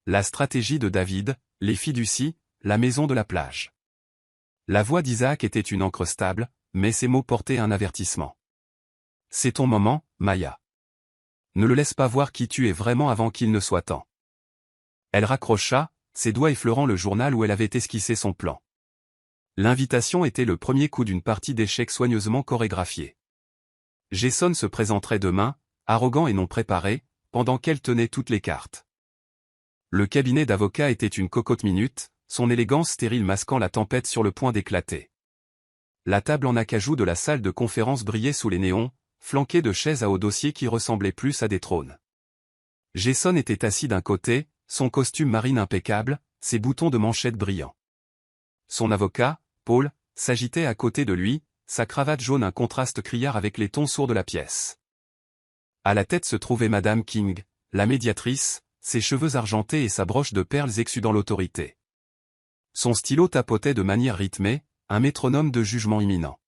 La stratégie de David, les fiducies, la maison de la plage. La voix d'Isaac était une encre stable, mais ses mots portaient un avertissement. C'est ton moment, Maya. Ne le laisse pas voir qui tu es vraiment avant qu'il ne soit temps. Elle raccrocha, ses doigts effleurant le journal où elle avait esquissé son plan. L'invitation était le premier coup d'une partie d'échecs soigneusement chorégraphiée. Jason se présenterait demain, arrogant et non préparé, pendant qu'elle tenait toutes les cartes. Le cabinet d'avocat était une cocotte minute, son élégance stérile masquant la tempête sur le point d'éclater. La table en acajou de la salle de conférence brillait sous les néons, flanquée de chaises à haut dossier qui ressemblaient plus à des trônes. Jason était assis d'un côté, son costume marine impeccable, ses boutons de manchette brillants. Son avocat, Paul, s'agitait à côté de lui, sa cravate jaune un contraste criard avec les tons sourds de la pièce. À la tête se trouvait Madame King, la médiatrice, ses cheveux argentés et sa broche de perles exsudant l'autorité. Son stylo tapotait de manière rythmée, un métronome de jugement imminent.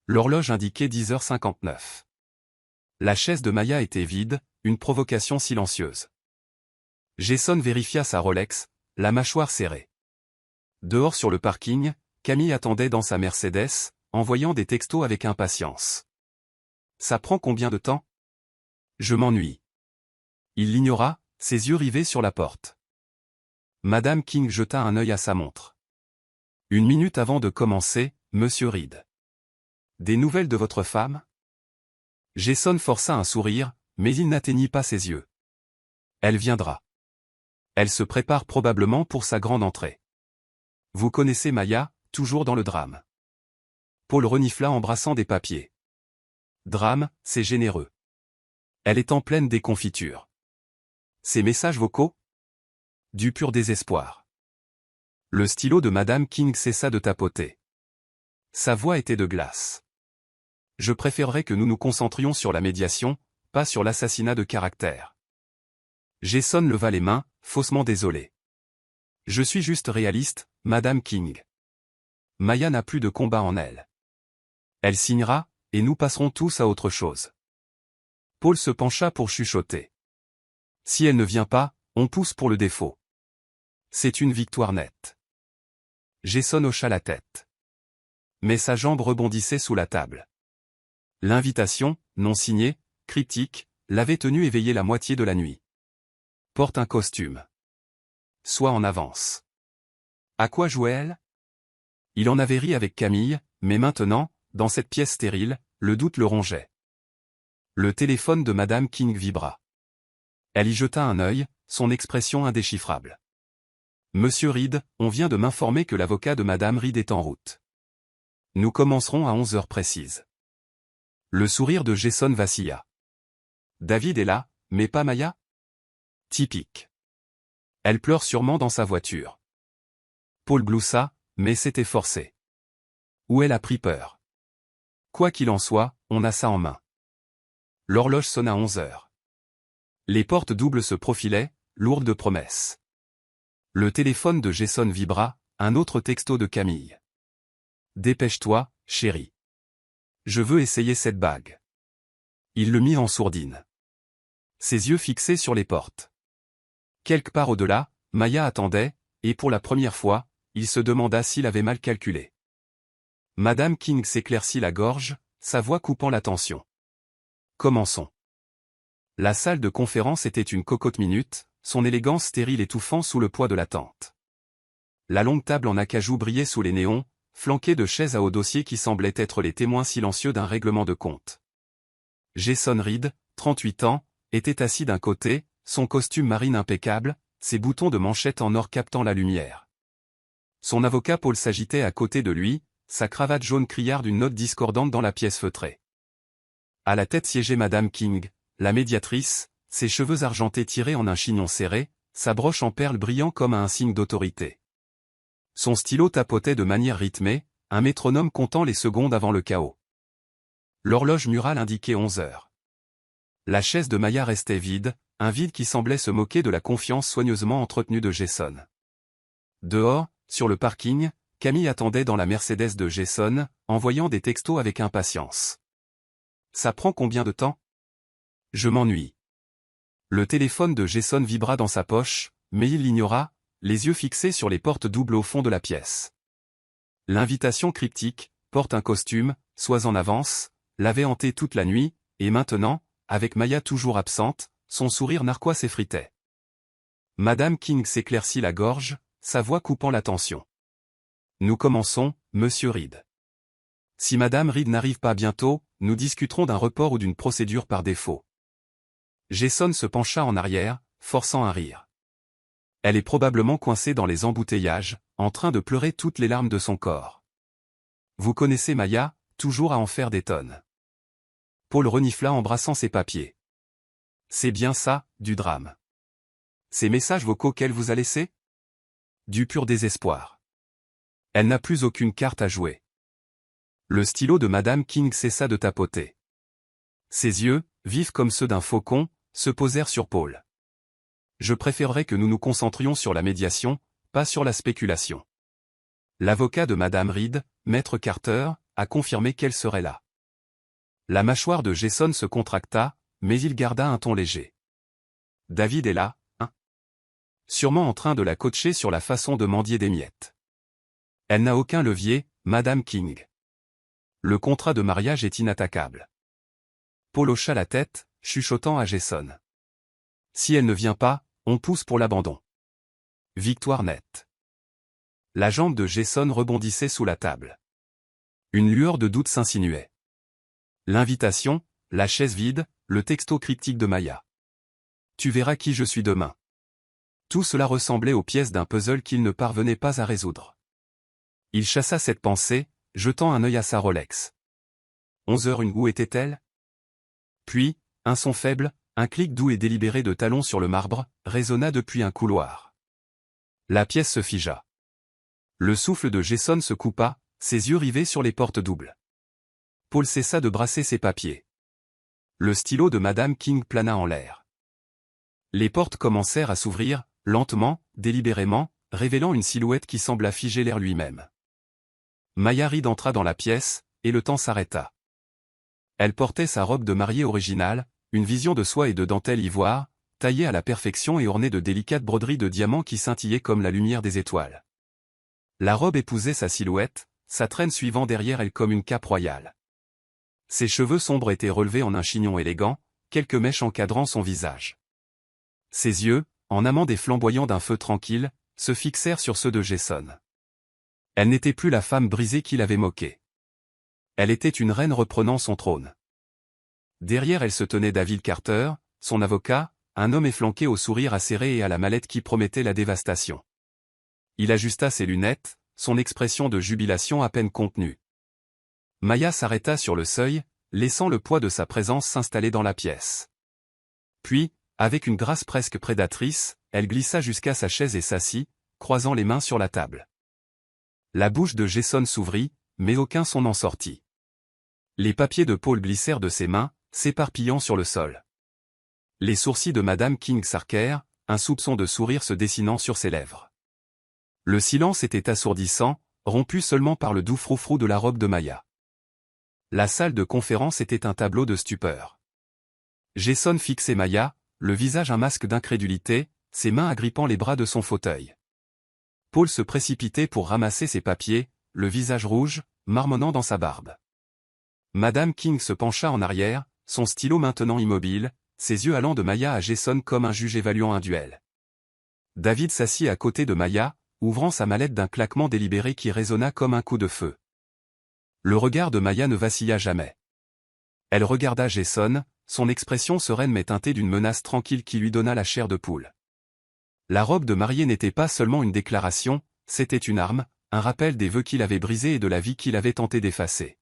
L'horloge indiquait 10h59. La chaise de Maya était vide, une provocation silencieuse. Jason vérifia sa Rolex, la mâchoire serrée. Dehors sur le parking, Camille attendait dans sa Mercedes, envoyant des textos avec impatience. Ça prend combien de temps? Je m'ennuie. Il l'ignora, ses yeux rivés sur la porte. Madame King jeta un œil à sa montre. 1 minute avant de commencer, monsieur Reed. Des nouvelles de votre femme? Jason força un sourire, mais il n'atteignit pas ses yeux. Elle viendra. Elle se prépare probablement pour sa grande entrée. Vous connaissez Maya, toujours dans le drame. Paul renifla embrassant des papiers. Drame, c'est généreux. Elle est en pleine déconfiture. Ces messages vocaux? Du pur désespoir. Le stylo de Madame King cessa de tapoter. Sa voix était de glace. Je préférerais que nous nous concentrions sur la médiation, pas sur l'assassinat de caractère. Jason leva les mains, faussement désolé. Je suis juste réaliste, Madame King. Maya n'a plus de combat en elle. Elle signera, et nous passerons tous à autre chose. Paul se pencha pour chuchoter. Si elle ne vient pas, on pousse pour le défaut. C'est une victoire nette. Jason hocha la tête. Mais sa jambe rebondissait sous la table. L'invitation, non signée, cryptique, l'avait tenu éveillé la moitié de la nuit. Porte un costume. Sois en avance. À quoi jouait-elle? Il en avait ri avec Camille, mais maintenant, dans cette pièce stérile, le doute le rongeait. Le téléphone de Madame King vibra. Elle y jeta un œil, son expression indéchiffrable. Monsieur Reed, on vient de m'informer que l'avocat de Madame Reed est en route. Nous commencerons à 11 heures précises. Le sourire de Jason vacilla. David est là, mais pas Maya? Typique. Elle pleure sûrement dans sa voiture. Paul gloussa, mais c'était forcé. Ou elle a pris peur. Quoi qu'il en soit, on a ça en main. L'horloge sonna 11 heures. Les portes doubles se profilaient, lourdes de promesses. Le téléphone de Jason vibra, un autre texto de Camille. Dépêche-toi, chérie. Je veux essayer cette bague. Il le mit en sourdine. Ses yeux fixés sur les portes. Quelque part au-delà, Maya attendait, et pour la première fois, il se demanda s'il avait mal calculé. Madame King s'éclaircit la gorge, sa voix coupant la tension. Commençons. La salle de conférence était une cocotte minute, son élégance stérile étouffant sous le poids de la tente. La longue table en acajou brillait sous les néons, flanquée de chaises à haut dossier qui semblaient être les témoins silencieux d'un règlement de compte. Jason Reed, 38 ans, était assis d'un côté, son costume marine impeccable, ses boutons de manchette en or captant la lumière. Son avocat Paul s'agitait à côté de lui, sa cravate jaune criarde une note discordante dans la pièce feutrée. À la tête siégeait Madame King, la médiatrice, ses cheveux argentés tirés en un chignon serré, sa broche en perles brillant comme un signe d'autorité. Son stylo tapotait de manière rythmée, un métronome comptant les secondes avant le chaos. L'horloge murale indiquait 11 heures. La chaise de Maya restait vide, un vide qui semblait se moquer de la confiance soigneusement entretenue de Jason. Dehors, sur le parking, Camille attendait dans la Mercedes de Jason, envoyant des textos avec impatience. Ça prend combien de temps? Je m'ennuie. Le téléphone de Jason vibra dans sa poche, mais il l'ignora, les yeux fixés sur les portes doubles au fond de la pièce. L'invitation cryptique, porte un costume, sois en avance, l'avait hanté toute la nuit, et maintenant, avec Maya toujours absente, son sourire narquois s'effritait. Madame King s'éclaircit la gorge, sa voix coupant la tension. Nous commençons, monsieur Reed. Si Madame Reed n'arrive pas bientôt, nous discuterons d'un report ou d'une procédure par défaut. Jason se pencha en arrière, forçant un rire. Elle est probablement coincée dans les embouteillages, en train de pleurer toutes les larmes de son corps. Vous connaissez Maya, toujours à en faire des tonnes. Paul renifla embrassant ses papiers. C'est bien ça, du drame. Ces messages vocaux qu'elle vous a laissés? Du pur désespoir. Elle n'a plus aucune carte à jouer. Le stylo de Madame King cessa de tapoter. Ses yeux, vifs comme ceux d'un faucon, se posèrent sur Paul. Je préférerais que nous nous concentrions sur la médiation, pas sur la spéculation. L'avocat de Madame Reed, Maître Carter, a confirmé qu'elle serait là. La mâchoire de Jason se contracta, mais il garda un ton léger. David est là, hein? Sûrement en train de la coacher sur la façon de mendier des miettes. Elle n'a aucun levier, Madame King. Le contrat de mariage est inattaquable. Paul hocha la tête, chuchotant à Jason. Si elle ne vient pas, on pousse pour l'abandon. Victoire nette. La jambe de Jason rebondissait sous la table. Une lueur de doute s'insinuait. L'invitation, la chaise vide, le texto cryptique de Maya. Tu verras qui je suis demain. Tout cela ressemblait aux pièces d'un puzzle qu'il ne parvenait pas à résoudre. Il chassa cette pensée, jetant un œil à sa Rolex. 11 heures, où était-elle? Puis, un son faible, un clic doux et délibéré de talons sur le marbre, résonna depuis un couloir. La pièce se figea. Le souffle de Jason se coupa, ses yeux rivés sur les portes doubles. Paul cessa de brasser ses papiers. Le stylo de Madame King plana en l'air. Les portes commencèrent à s'ouvrir, lentement, délibérément, révélant une silhouette qui sembla figer l'air lui-même. Maya Reed entra dans la pièce, et le temps s'arrêta. Elle portait sa robe de mariée originale, une vision de soie et de dentelle ivoire, taillée à la perfection et ornée de délicates broderies de diamants qui scintillaient comme la lumière des étoiles. La robe épousait sa silhouette, sa traîne suivant derrière elle comme une cape royale. Ses cheveux sombres étaient relevés en un chignon élégant, quelques mèches encadrant son visage. Ses yeux, en amont des flamboyants d'un feu tranquille, se fixèrent sur ceux de Jason. Elle n'était plus la femme brisée qui l'avait moquée. Elle était une reine reprenant son trône. Derrière elle se tenait David Carter, son avocat, un homme efflanqué au sourire acéré et à la mallette qui promettait la dévastation. Il ajusta ses lunettes, son expression de jubilation à peine contenue. Maya s'arrêta sur le seuil, laissant le poids de sa présence s'installer dans la pièce. Puis, avec une grâce presque prédatrice, elle glissa jusqu'à sa chaise et s'assit, croisant les mains sur la table. La bouche de Jason s'ouvrit, mais aucun son n'en sortit. Les papiers de Paul glissèrent de ses mains, s'éparpillant sur le sol. Les sourcils de Madame King s'arquèrent, un soupçon de sourire se dessinant sur ses lèvres. Le silence était assourdissant, rompu seulement par le doux froufrou de la robe de Maya. La salle de conférence était un tableau de stupeur. Jason fixait Maya, le visage un masque d'incrédulité, ses mains agrippant les bras de son fauteuil. Paul se précipitait pour ramasser ses papiers, le visage rouge, marmonnant dans sa barbe. Madame King se pencha en arrière, son stylo maintenant immobile, ses yeux allant de Maya à Jason comme un juge évaluant un duel. David s'assit à côté de Maya, ouvrant sa mallette d'un claquement délibéré qui résonna comme un coup de feu. Le regard de Maya ne vacilla jamais. Elle regarda Jason, son expression sereine mais teintée d'une menace tranquille qui lui donna la chair de poule. La robe de mariée n'était pas seulement une déclaration, c'était une arme, un rappel des vœux qu'il avait brisés et de la vie qu'il avait tenté d'effacer.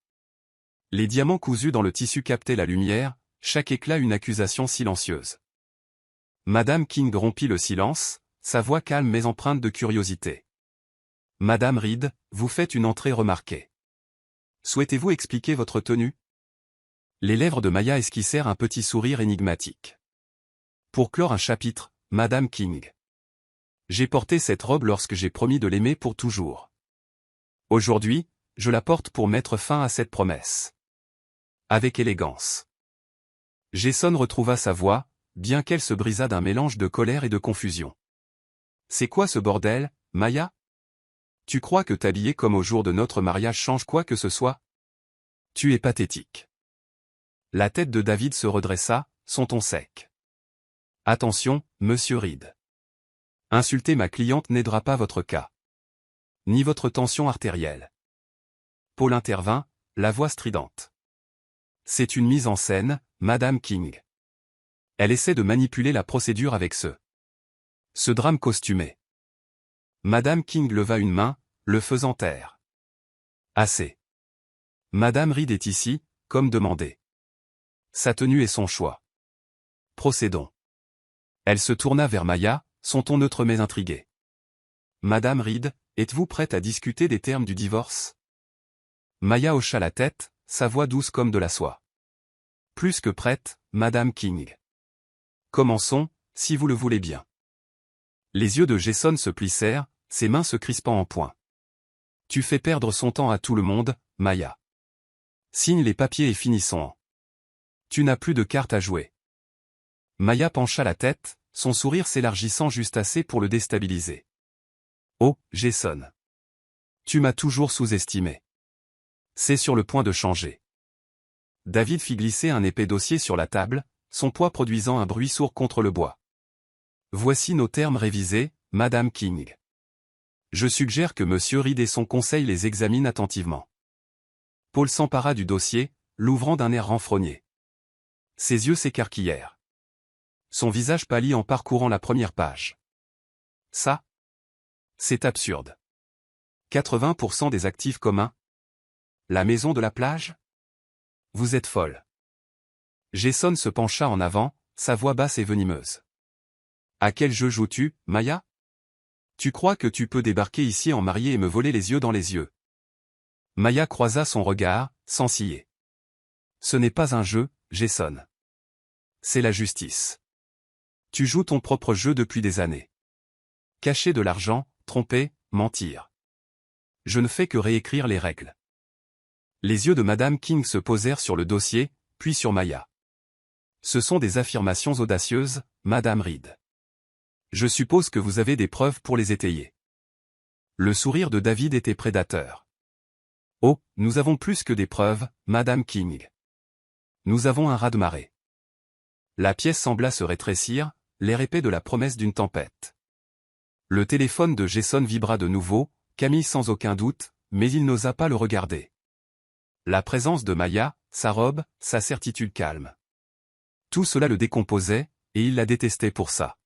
Les diamants cousus dans le tissu captaient la lumière, chaque éclat une accusation silencieuse. Madame King rompit le silence, sa voix calme mais empreinte de curiosité. Madame Reed, vous faites une entrée remarquée. Souhaitez-vous expliquer votre tenue? Les lèvres de Maya esquissèrent un petit sourire énigmatique. Pour clore un chapitre, Madame King. J'ai porté cette robe lorsque j'ai promis de l'aimer pour toujours. Aujourd'hui, je la porte pour mettre fin à cette promesse. Avec élégance. Jason retrouva sa voix, bien qu'elle se brisât d'un mélange de colère et de confusion. C'est quoi ce bordel, Maya? Tu crois que t'habiller comme au jour de notre mariage change quoi que ce soit? Tu es pathétique. La tête de David se redressa, son ton sec. Attention, monsieur Reed. Insulter ma cliente n'aidera pas votre cas. Ni votre tension artérielle. Paul intervint, la voix stridente. C'est une mise en scène, Madame King. Elle essaie de manipuler la procédure avec ce drame costumé. Madame King leva une main, le faisant taire. Assez. Madame Reed est ici, comme demandé. Sa tenue est son choix. Procédons. Elle se tourna vers Maya, son ton neutre mais intrigué. Madame Reed, êtes-vous prête à discuter des termes du divorce? Maya hocha la tête, sa voix douce comme de la soie. Plus que prête, Madame King. Commençons, si vous le voulez bien. Les yeux de Jason se plissèrent, ses mains se crispant en poing. Tu fais perdre son temps à tout le monde, Maya. Signe les papiers et finissons. Tu n'as plus de cartes à jouer. Maya pencha la tête, son sourire s'élargissant juste assez pour le déstabiliser. Oh, Jason. Tu m'as toujours sous-estimé. C'est sur le point de changer. David fit glisser un épais dossier sur la table, son poids produisant un bruit sourd contre le bois. Voici nos termes révisés, Madame King. Je suggère que Monsieur Reed et son conseil les examinent attentivement. Paul s'empara du dossier, l'ouvrant d'un air renfrogné. Ses yeux s'écarquillèrent. Son visage pâlit en parcourant la première page. Ça? C'est absurde. 80% des actifs communs? La maison de la plage? Vous êtes folle. Jason se pencha en avant, sa voix basse et venimeuse. À quel jeu joues-tu, Maya? Tu crois que tu peux débarquer ici en mariée et me voler les yeux dans les yeux? Maya croisa son regard, sans ciller. Ce n'est pas un jeu, Jason. C'est la justice. Tu joues ton propre jeu depuis des années. Cacher de l'argent, tromper, mentir. Je ne fais que réécrire les règles. Les yeux de Madame King se posèrent sur le dossier, puis sur Maya. Ce sont des affirmations audacieuses, Madame Reed. Je suppose que vous avez des preuves pour les étayer. Le sourire de David était prédateur. Oh, nous avons plus que des preuves, Madame King. Nous avons un raz-de-marée. La pièce sembla se rétrécir, l'air épais de la promesse d'une tempête. Le téléphone de Jason vibra de nouveau, Camille sans aucun doute, mais il n'osa pas le regarder. La présence de Maya, sa robe, sa certitude calme. Tout cela le décomposait, et il la détestait pour ça.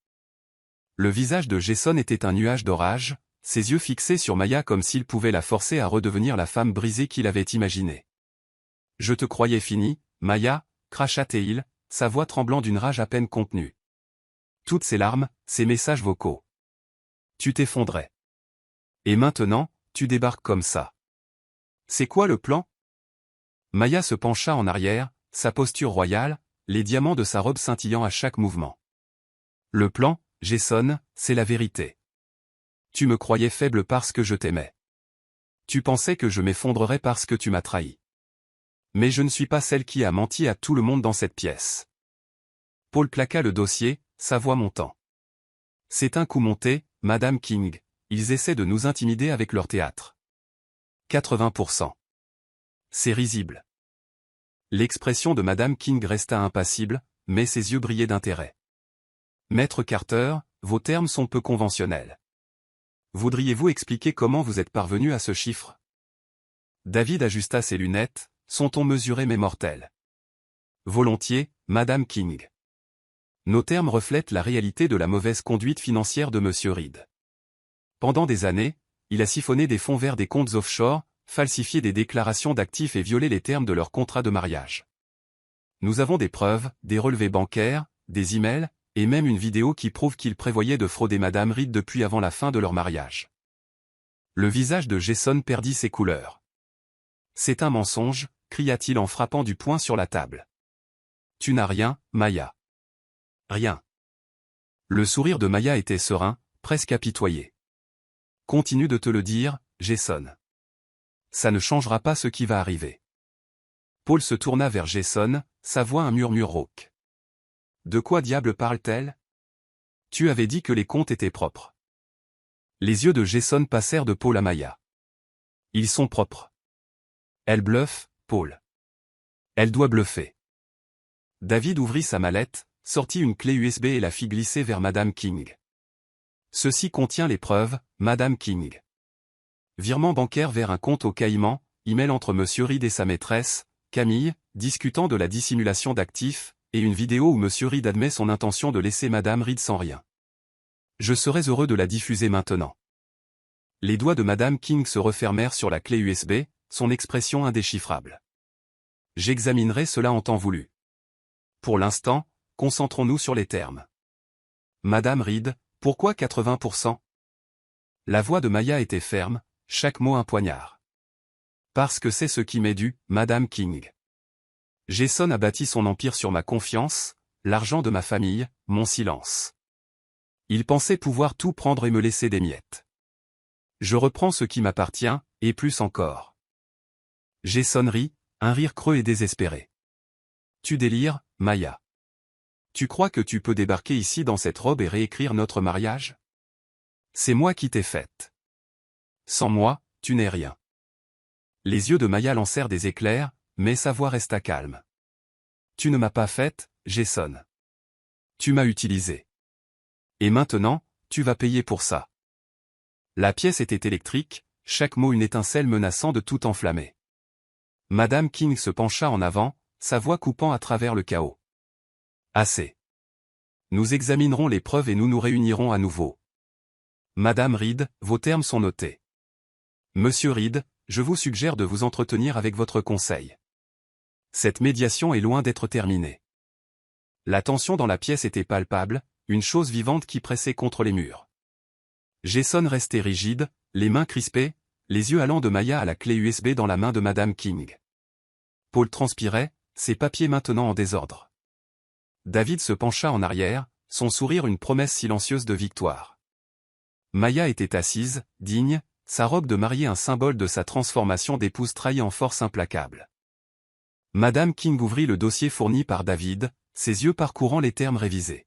Le visage de Jason était un nuage d'orage, ses yeux fixés sur Maya comme s'il pouvait la forcer à redevenir la femme brisée qu'il avait imaginée. « Je te croyais finie, Maya » cracha-t-il, sa voix tremblant d'une rage à peine contenue. Toutes ces larmes, ces messages vocaux. Tu t'effondrais. Et maintenant, tu débarques comme ça. C'est quoi le plan? Maya se pencha en arrière, sa posture royale, les diamants de sa robe scintillant à chaque mouvement. Le plan, Jason, c'est la vérité. Tu me croyais faible parce que je t'aimais. Tu pensais que je m'effondrerais parce que tu m'as trahi. Mais je ne suis pas celle qui a menti à tout le monde dans cette pièce. Paul plaqua le dossier, sa voix montant. C'est un coup monté, Madame King, ils essaient de nous intimider avec leur théâtre. 80%. C'est risible. L'expression de Madame King resta impassible, mais ses yeux brillaient d'intérêt. Maître Carter, vos termes sont peu conventionnels. Voudriez-vous expliquer comment vous êtes parvenu à ce chiffre? David ajusta ses lunettes, son ton mesuré mais mortel. Volontiers, Madame King. Nos termes reflètent la réalité de la mauvaise conduite financière de Monsieur Reed. Pendant des années, il a siphonné des fonds vers des comptes offshore, falsifié des déclarations d'actifs et violé les termes de leur contrat de mariage. Nous avons des preuves, des relevés bancaires, des emails, et même une vidéo qui prouve qu'il prévoyait de frauder Madame Reed depuis avant la fin de leur mariage. Le visage de Jason perdit ses couleurs. C'est un mensonge, cria-t-il en frappant du poing sur la table. Tu n'as rien, Maya. Rien. Le sourire de Maya était serein, presque apitoyé. Continue de te le dire, Jason. Ça ne changera pas ce qui va arriver. Paul se tourna vers Jason, sa voix un murmure rauque. De quoi diable parle-t-elle? Tu avais dit que les comptes étaient propres. Les yeux de Jason passèrent de Paul à Maya. Ils sont propres. Elle bluffe, Paul. Elle doit bluffer. David ouvrit sa mallette, sortit une clé USB et la fit glisser vers Madame King. Ceci contient les preuves, Madame King. Virement bancaire vers un compte au Caïman, email entre Monsieur Reed et sa maîtresse, Camille, discutant de la dissimulation d'actifs, et une vidéo où Monsieur Reed admet son intention de laisser Madame Reed sans rien. Je serais heureux de la diffuser maintenant. Les doigts de Madame King se refermèrent sur la clé USB, son expression indéchiffrable. J'examinerai cela en temps voulu. Pour l'instant, concentrons-nous sur les termes. Madame Reed, pourquoi 80%? La voix de Maya était ferme, chaque mot un poignard. Parce que c'est ce qui m'est dû, Madame King. Jason a bâti son empire sur ma confiance, l'argent de ma famille, mon silence. Il pensait pouvoir tout prendre et me laisser des miettes. Je reprends ce qui m'appartient, et plus encore. Jason rit, un rire creux et désespéré. Tu délires, Maya. Tu crois que tu peux débarquer ici dans cette robe et réécrire notre mariage? C'est moi qui t'ai faite. Sans moi, tu n'es rien. Les yeux de Maya lancèrent des éclairs, mais sa voix resta calme. Tu ne m'as pas faite, Jason. Tu m'as utilisé. Et maintenant, tu vas payer pour ça. La pièce était électrique, chaque mot une étincelle menaçant de tout enflammer. Madame King se pencha en avant, sa voix coupant à travers le chaos. Assez. Nous examinerons les preuves et nous nous réunirons à nouveau. Madame Reed, vos termes sont notés. Monsieur Reed, je vous suggère de vous entretenir avec votre conseil. Cette médiation est loin d'être terminée. La tension dans la pièce était palpable, une chose vivante qui pressait contre les murs. Jason restait rigide, les mains crispées, les yeux allant de Maya à la clé USB dans la main de Madame King. Paul transpirait, ses papiers maintenant en désordre. David se pencha en arrière, son sourire une promesse silencieuse de victoire. Maya était assise, digne, sa robe de mariée un symbole de sa transformation d'épouse trahie en force implacable. Madame King ouvrit le dossier fourni par David, ses yeux parcourant les termes révisés.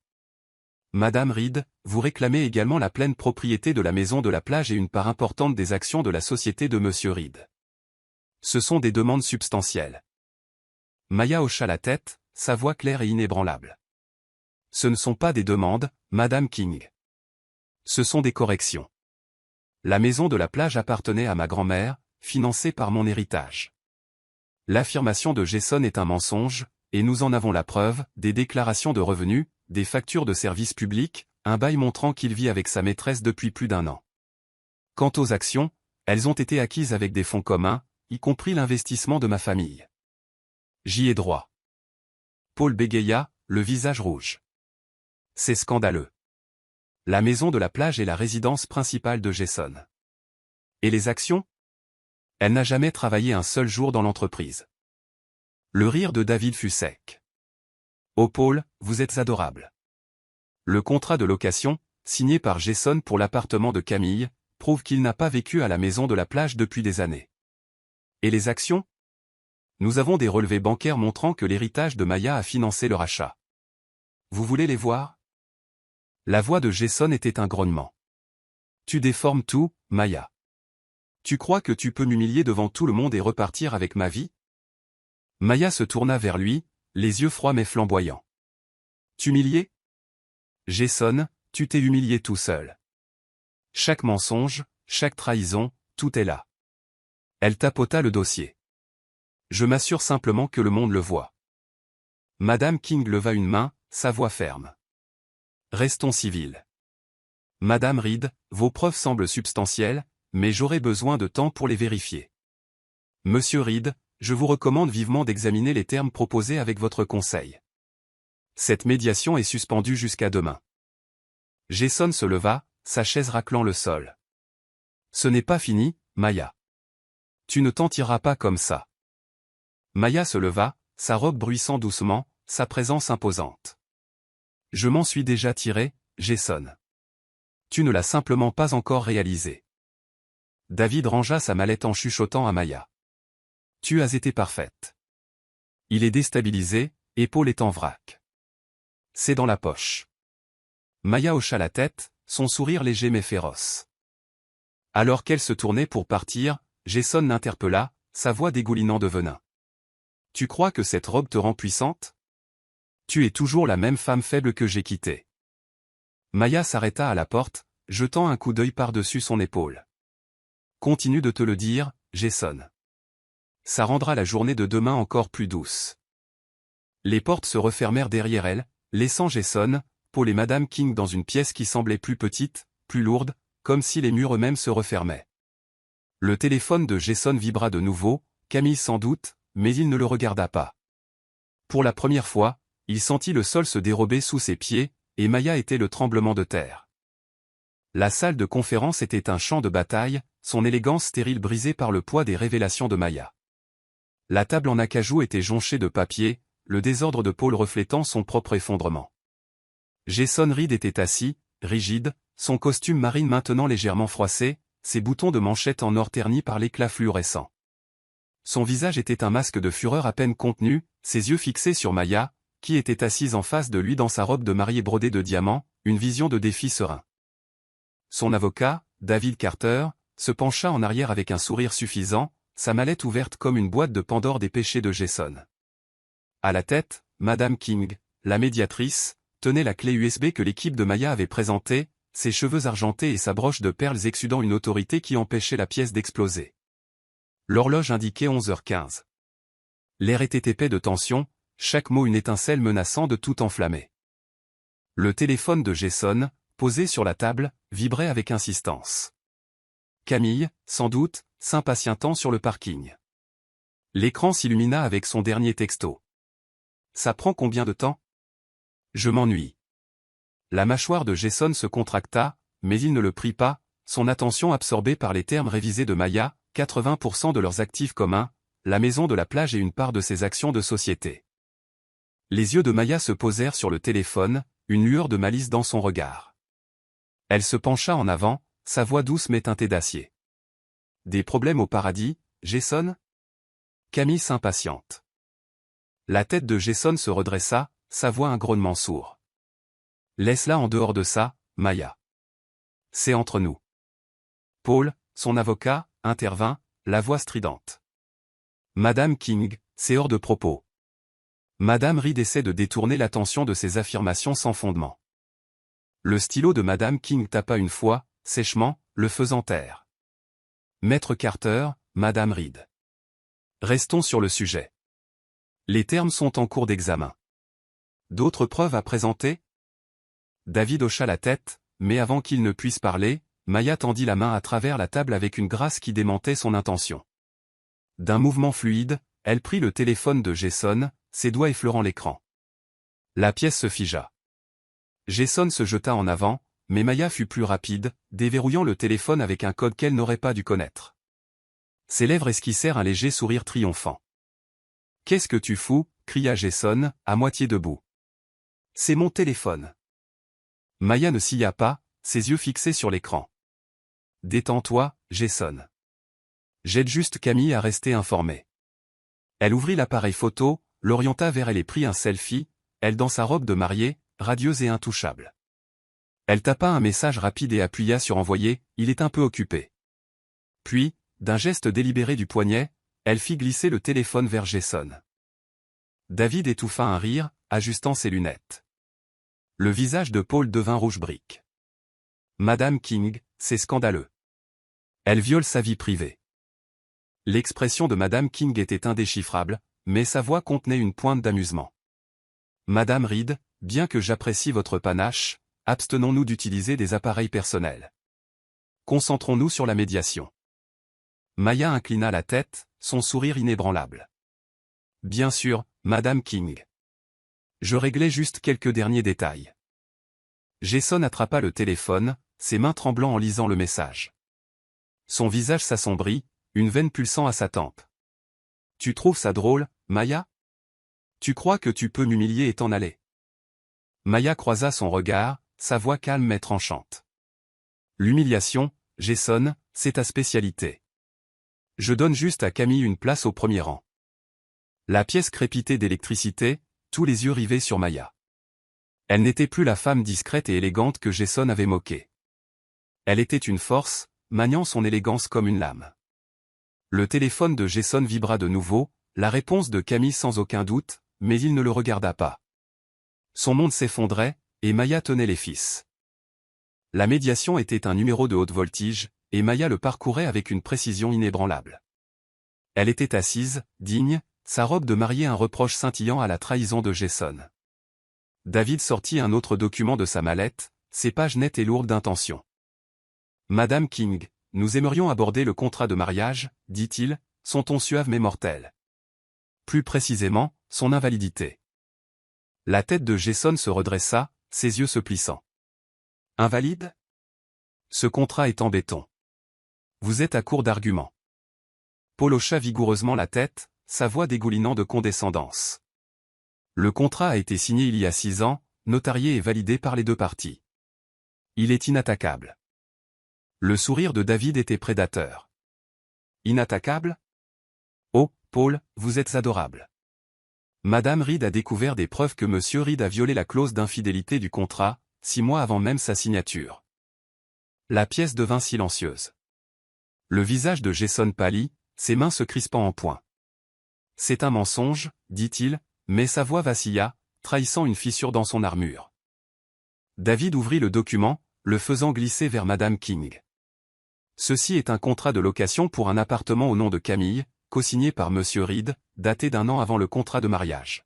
Madame Reed, vous réclamez également la pleine propriété de la maison de la plage et une part importante des actions de la société de Monsieur Reed. Ce sont des demandes substantielles. Maya hocha la tête, sa voix claire et inébranlable. Ce ne sont pas des demandes, Madame King. Ce sont des corrections. La maison de la plage appartenait à ma grand-mère, financée par mon héritage. L'affirmation de Jason est un mensonge, et nous en avons la preuve, des déclarations de revenus, des factures de services publics, un bail montrant qu'il vit avec sa maîtresse depuis plus d'1 an. Quant aux actions, elles ont été acquises avec des fonds communs, y compris l'investissement de ma famille. J'y ai droit. Paul bégaya, le visage rouge. C'est scandaleux. La maison de la plage est la résidence principale de Jason. Et les actions? Elle n'a jamais travaillé un seul jour dans l'entreprise. Le rire de David fut sec. Oh Paul, vous êtes adorable. Le contrat de location, signé par Jason pour l'appartement de Camille, prouve qu'il n'a pas vécu à la maison de la plage depuis des années. Et les actions? Nous avons des relevés bancaires montrant que l'héritage de Maya a financé le rachat. Vous voulez les voir? La voix de Jason était un grognement. Tu déformes tout, Maya. Tu crois que tu peux m'humilier devant tout le monde et repartir avec ma vie? Maya se tourna vers lui, les yeux froids mais flamboyants. T'humilier? Jason, tu t'es humilié tout seul. Chaque mensonge, chaque trahison, tout est là. Elle tapota le dossier. Je m'assure simplement que le monde le voit. Madame King leva une main, sa voix ferme. Restons civils. Madame Reed, vos preuves semblent substantielles, mais j'aurai besoin de temps pour les vérifier. Monsieur Reed, je vous recommande vivement d'examiner les termes proposés avec votre conseil. Cette médiation est suspendue jusqu'à demain. Jason se leva, sa chaise raclant le sol. Ce n'est pas fini, Maya. Tu ne t'en tireras pas comme ça. Maya se leva, sa robe bruissant doucement, sa présence imposante. Je m'en suis déjà tiré, Jason. Tu ne l'as simplement pas encore réalisé. David rangea sa mallette en chuchotant à Maya. Tu as été parfaite. Il est déstabilisé, et Paul est en vrac. C'est dans la poche. Maya hocha la tête, son sourire léger mais féroce. Alors qu'elle se tournait pour partir, Jason l'interpella, sa voix dégoulinant de venin. Tu crois que cette robe te rend puissante? Tu es toujours la même femme faible que j'ai quittée. Maya s'arrêta à la porte, jetant un coup d'œil par-dessus son épaule. Continue de te le dire, Jason. Ça rendra la journée de demain encore plus douce. Les portes se refermèrent derrière elle, laissant Jason, Paul et Madame King dans une pièce qui semblait plus petite, plus lourde, comme si les murs eux-mêmes se refermaient. Le téléphone de Jason vibra de nouveau, Camille sans doute, mais il ne le regarda pas. Pour la première fois, il sentit le sol se dérober sous ses pieds, et Maya était le tremblement de terre. La salle de conférence était un champ de bataille, son élégance stérile brisée par le poids des révélations de Maya. La table en acajou était jonchée de papier, le désordre de Paul reflétant son propre effondrement. Jason Reed était assis, rigide, son costume marine maintenant légèrement froissé, ses boutons de manchette en or ternis par l'éclat fluorescent. Son visage était un masque de fureur à peine contenu, ses yeux fixés sur Maya, qui était assise en face de lui dans sa robe de mariée brodée de diamants, une vision de défi serein. Son avocat, David Carter, se pencha en arrière avec un sourire suffisant, sa mallette ouverte comme une boîte de Pandore des péchés de Jason. À la tête, Madame King, la médiatrice, tenait la clé USB que l'équipe de Maya avait présentée, ses cheveux argentés et sa broche de perles exudant une autorité qui empêchait la pièce d'exploser. L'horloge indiquait 11h15. L'air était épais de tension, chaque mot une étincelle menaçant de tout enflammer. Le téléphone de Jason, posé sur la table, vibrait avec insistance. Camille, sans doute, s'impatientant sur le parking. L'écran s'illumina avec son dernier texto. Ça prend combien de temps? Je m'ennuie. La mâchoire de Jason se contracta, mais il ne le prit pas, son attention absorbée par les termes révisés de Maya, 80% de leurs actifs communs, la maison de la plage et une part de ses actions de société. Les yeux de Maya se posèrent sur le téléphone, une lueur de malice dans son regard. Elle se pencha en avant, sa voix douce mais teintée d'acier. Des problèmes au paradis, Jason? Camille s'impatiente. La tête de Jason se redressa, sa voix un grognement sourd. Laisse-la en dehors de ça, Maya. C'est entre nous. Paul, son avocat, intervint, la voix stridente. Madame King, c'est hors de propos. Madame Reed essaie de détourner l'attention de ses affirmations sans fondement. Le stylo de Madame King tapa une fois, sèchement, le faisant taire. Maître Carter, Madame Reed. Restons sur le sujet. Les termes sont en cours d'examen. D'autres preuves à présenter? David hocha la tête, mais avant qu'il ne puisse parler, Maya tendit la main à travers la table avec une grâce qui démentait son intention. D'un mouvement fluide, elle prit le téléphone de Jason, ses doigts effleurant l'écran. La pièce se figea. Jason se jeta en avant, mais Maya fut plus rapide, déverrouillant le téléphone avec un code qu'elle n'aurait pas dû connaître. Ses lèvres esquissèrent un léger sourire triomphant. « Qu'est-ce que tu fous » cria Jason, à moitié debout. « C'est mon téléphone. » Maya ne sia pas, ses yeux fixés sur l'écran. « Détends-toi, Jason. J'aide juste Camille à rester informée. » Elle ouvrit l'appareil photo, l'orienta vers elle et prit un selfie, elle dans sa robe de mariée, radieuse et intouchable. Elle tapa un message rapide et appuya sur envoyer, il est un peu occupé. Puis, d'un geste délibéré du poignet, elle fit glisser le téléphone vers Jason. David étouffa un rire, ajustant ses lunettes. Le visage de Paul devint rouge brique. Madame King, c'est scandaleux. Elle viole sa vie privée. L'expression de Madame King était indéchiffrable, mais sa voix contenait une pointe d'amusement. Madame Reed, bien que j'apprécie votre panache, abstenons-nous d'utiliser des appareils personnels. Concentrons-nous sur la médiation. Maya inclina la tête, son sourire inébranlable. Bien sûr, Madame King. Je réglais juste quelques derniers détails. Jason attrapa le téléphone, ses mains tremblant en lisant le message. Son visage s'assombrit, une veine pulsant à sa tempe. Tu trouves ça drôle, Maya? Tu crois que tu peux m'humilier et t'en aller? Maya croisa son regard, sa voix calme mais tranchante. L'humiliation, Jason, c'est ta spécialité. Je donne juste à Camille une place au premier rang. La pièce crépitait d'électricité, tous les yeux rivés sur Maya. Elle n'était plus la femme discrète et élégante que Jason avait moquée. Elle était une force, maniant son élégance comme une lame. Le téléphone de Jason vibra de nouveau, la réponse de Camille sans aucun doute, mais il ne le regarda pas. Son monde s'effondrait, et Maya tenait les fils. La médiation était un numéro de haute voltige, et Maya le parcourait avec une précision inébranlable. Elle était assise, digne, sa robe de mariée un reproche scintillant à la trahison de Jason. David sortit un autre document de sa mallette, ses pages nettes et lourdes d'intention. Madame King, nous aimerions aborder le contrat de mariage, dit-il, son ton suave mais mortel. Plus précisément, son invalidité. La tête de Jason se redressa, ses yeux se plissant. Invalide? Ce contrat est en béton. Vous êtes à court d'arguments. Paul hocha vigoureusement la tête, sa voix dégoulinant de condescendance. Le contrat a été signé il y a 6 ans, notarié et validé par les deux parties. Il est inattaquable. Le sourire de David était prédateur. Inattaquable? Oh, Paul, vous êtes adorable. Madame Reed a découvert des preuves que Monsieur Reed a violé la clause d'infidélité du contrat, 6 mois avant même sa signature. La pièce devint silencieuse. Le visage de Jason pâlit, ses mains se crispant en poing. C'est un mensonge, dit-il, mais sa voix vacilla, trahissant une fissure dans son armure. David ouvrit le document, le faisant glisser vers Madame King. Ceci est un contrat de location pour un appartement au nom de Camille, co-signé par Monsieur Reed, daté d'1 an avant le contrat de mariage.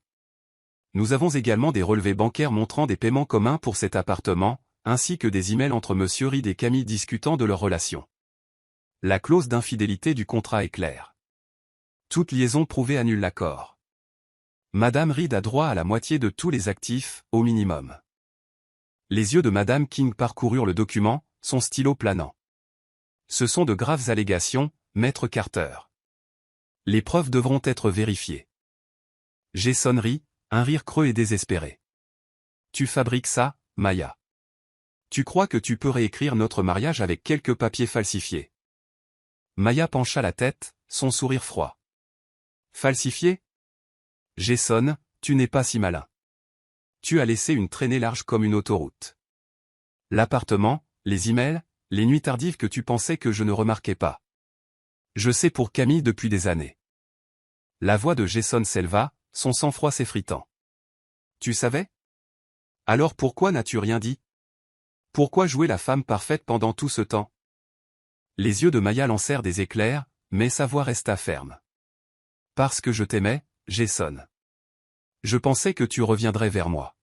Nous avons également des relevés bancaires montrant des paiements communs pour cet appartement, ainsi que des emails entre Monsieur Reed et Camille discutant de leur relation. La clause d'infidélité du contrat est claire. Toute liaison prouvée annule l'accord. Madame Reed a droit à la moitié de tous les actifs, au minimum. Les yeux de Madame King parcoururent le document, son stylo planant. Ce sont de graves allégations, Maître Carter. Les preuves devront être vérifiées. Jason rit, un rire creux et désespéré. Tu fabriques ça, Maya. Tu crois que tu peux réécrire notre mariage avec quelques papiers falsifiés? Maya pencha la tête, son sourire froid. Falsifié? Jason, tu n'es pas si malin. Tu as laissé une traînée large comme une autoroute. L'appartement, les emails, les nuits tardives que tu pensais que je ne remarquais pas. Je sais pour Camille depuis des années. La voix de Jason s'éleva, son sang-froid s'effritant. Tu savais? Alors pourquoi n'as-tu rien dit? Pourquoi jouer la femme parfaite pendant tout ce temps? Les yeux de Maya lancèrent des éclairs, mais sa voix resta ferme. Parce que je t'aimais, Jason. Je pensais que tu reviendrais vers moi.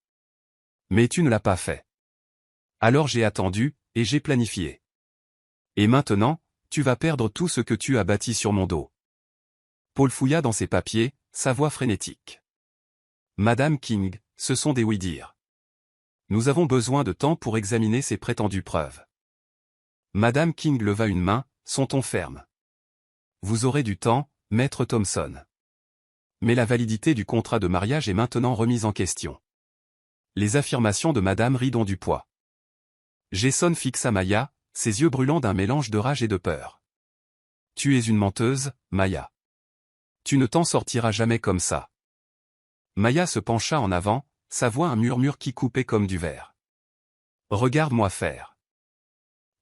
Mais tu ne l'as pas fait. Alors j'ai attendu, et j'ai planifié. Et maintenant, tu vas perdre tout ce que tu as bâti sur mon dos. Paul fouilla dans ses papiers, sa voix frénétique. Madame King, ce sont des oui-dire. Nous avons besoin de temps pour examiner ces prétendues preuves. Madame King leva une main, son ton ferme. Vous aurez du temps, Maître Thompson. Mais la validité du contrat de mariage est maintenant remise en question. Les affirmations de Madame Reed ont du poids. Jason fixa Maya, ses yeux brûlants d'un mélange de rage et de peur. Tu es une menteuse, Maya. Tu ne t'en sortiras jamais comme ça. Maya se pencha en avant, sa voix un murmure qui coupait comme du verre. Regarde-moi faire.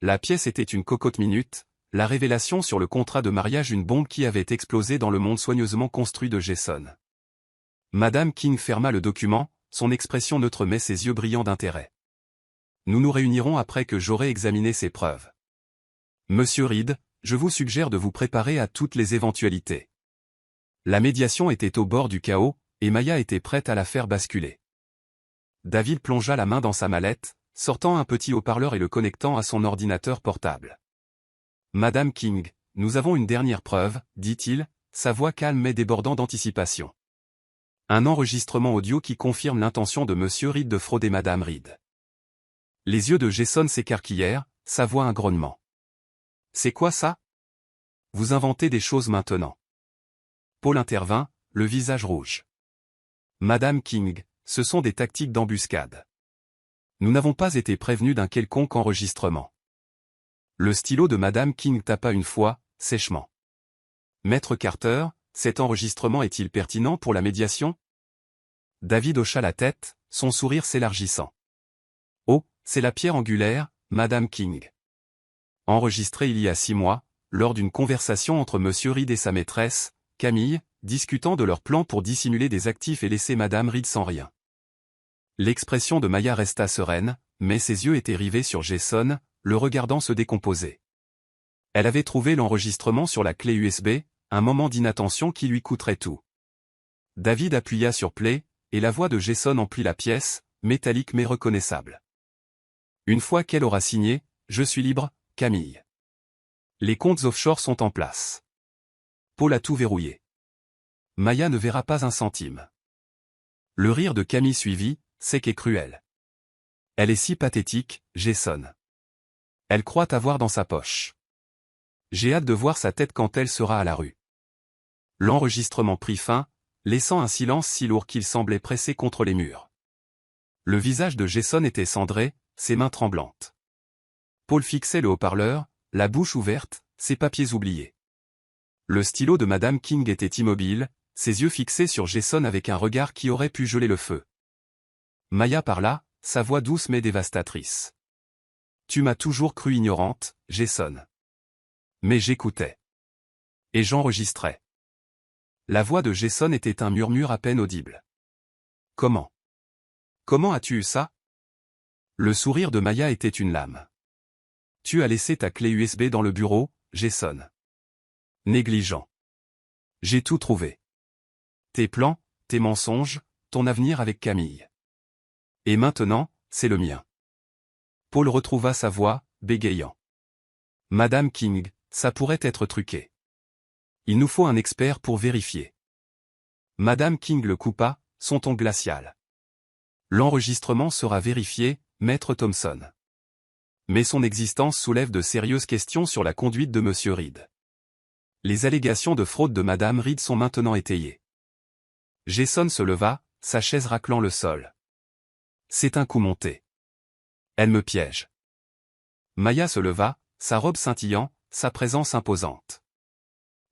La pièce était une cocotte minute, la révélation sur le contrat de mariage une bombe qui avait explosé dans le monde soigneusement construit de Jason. Madame King ferma le document, son expression neutre mais ses yeux brillants d'intérêt. Nous nous réunirons après que j'aurai examiné ces preuves. Monsieur Reed, je vous suggère de vous préparer à toutes les éventualités. La médiation était au bord du chaos, et Maya était prête à la faire basculer. David plongea la main dans sa mallette, sortant un petit haut-parleur et le connectant à son ordinateur portable. Madame King, nous avons une dernière preuve, dit-il, sa voix calme mais débordant d'anticipation. Un enregistrement audio qui confirme l'intention de Monsieur Reed de frauder Madame Reed. Les yeux de Jason s'écarquillèrent, sa voix un grognement. C'est quoi ça? Vous inventez des choses maintenant. Paul intervint, le visage rouge. Madame King, ce sont des tactiques d'embuscade. Nous n'avons pas été prévenus d'un quelconque enregistrement. Le stylo de Madame King tapa une fois, sèchement. Maître Carter, cet enregistrement est-il pertinent pour la médiation? David hocha la tête, son sourire s'élargissant. Oh, c'est la pierre angulaire, Madame King. Enregistré il y a 6 mois, lors d'une conversation entre Monsieur Reed et sa maîtresse, Camille, discutant de leur plan pour dissimuler des actifs et laisser Madame Reed sans rien. L'expression de Maya resta sereine, mais ses yeux étaient rivés sur Jason, le regardant se décomposer. Elle avait trouvé l'enregistrement sur la clé USB, un moment d'inattention qui lui coûterait tout. David appuya sur play, et la voix de Jason emplit la pièce, métallique mais reconnaissable. Une fois qu'elle aura signé, je suis libre, Camille. Les comptes offshore sont en place. Paul a tout verrouillé. Maya ne verra pas un centime. Le rire de Camille suivit, sec et cruel. Elle est si pathétique, Jason. Elle croit t'avoir dans sa poche. J'ai hâte de voir sa tête quand elle sera à la rue. L'enregistrement prit fin, laissant un silence si lourd qu'il semblait pressé contre les murs. Le visage de Jason était cendré, ses mains tremblantes. Paul fixait le haut-parleur, la bouche ouverte, ses papiers oubliés. Le stylo de Madame King était immobile, ses yeux fixés sur Jason avec un regard qui aurait pu geler le feu. Maya parla, sa voix douce mais dévastatrice. Tu m'as toujours cru ignorante, Jason. Mais j'écoutais. Et j'enregistrais. La voix de Jason était un murmure à peine audible. Comment? Comment as-tu eu ça? Le sourire de Maya était une lame. Tu as laissé ta clé USB dans le bureau, Jason. Négligent. J'ai tout trouvé. Tes plans, tes mensonges, ton avenir avec Camille. Et maintenant, c'est le mien. Paul retrouva sa voix, bégayant. Madame King, ça pourrait être truqué. Il nous faut un expert pour vérifier. Madame King le coupa, son ton glacial. L'enregistrement sera vérifié, maître Thompson. Mais son existence soulève de sérieuses questions sur la conduite de Monsieur Reed. Les allégations de fraude de Madame Reed sont maintenant étayées. Jason se leva, sa chaise raclant le sol. C'est un coup monté. Elle me piège. Maya se leva, sa robe scintillant, sa présence imposante.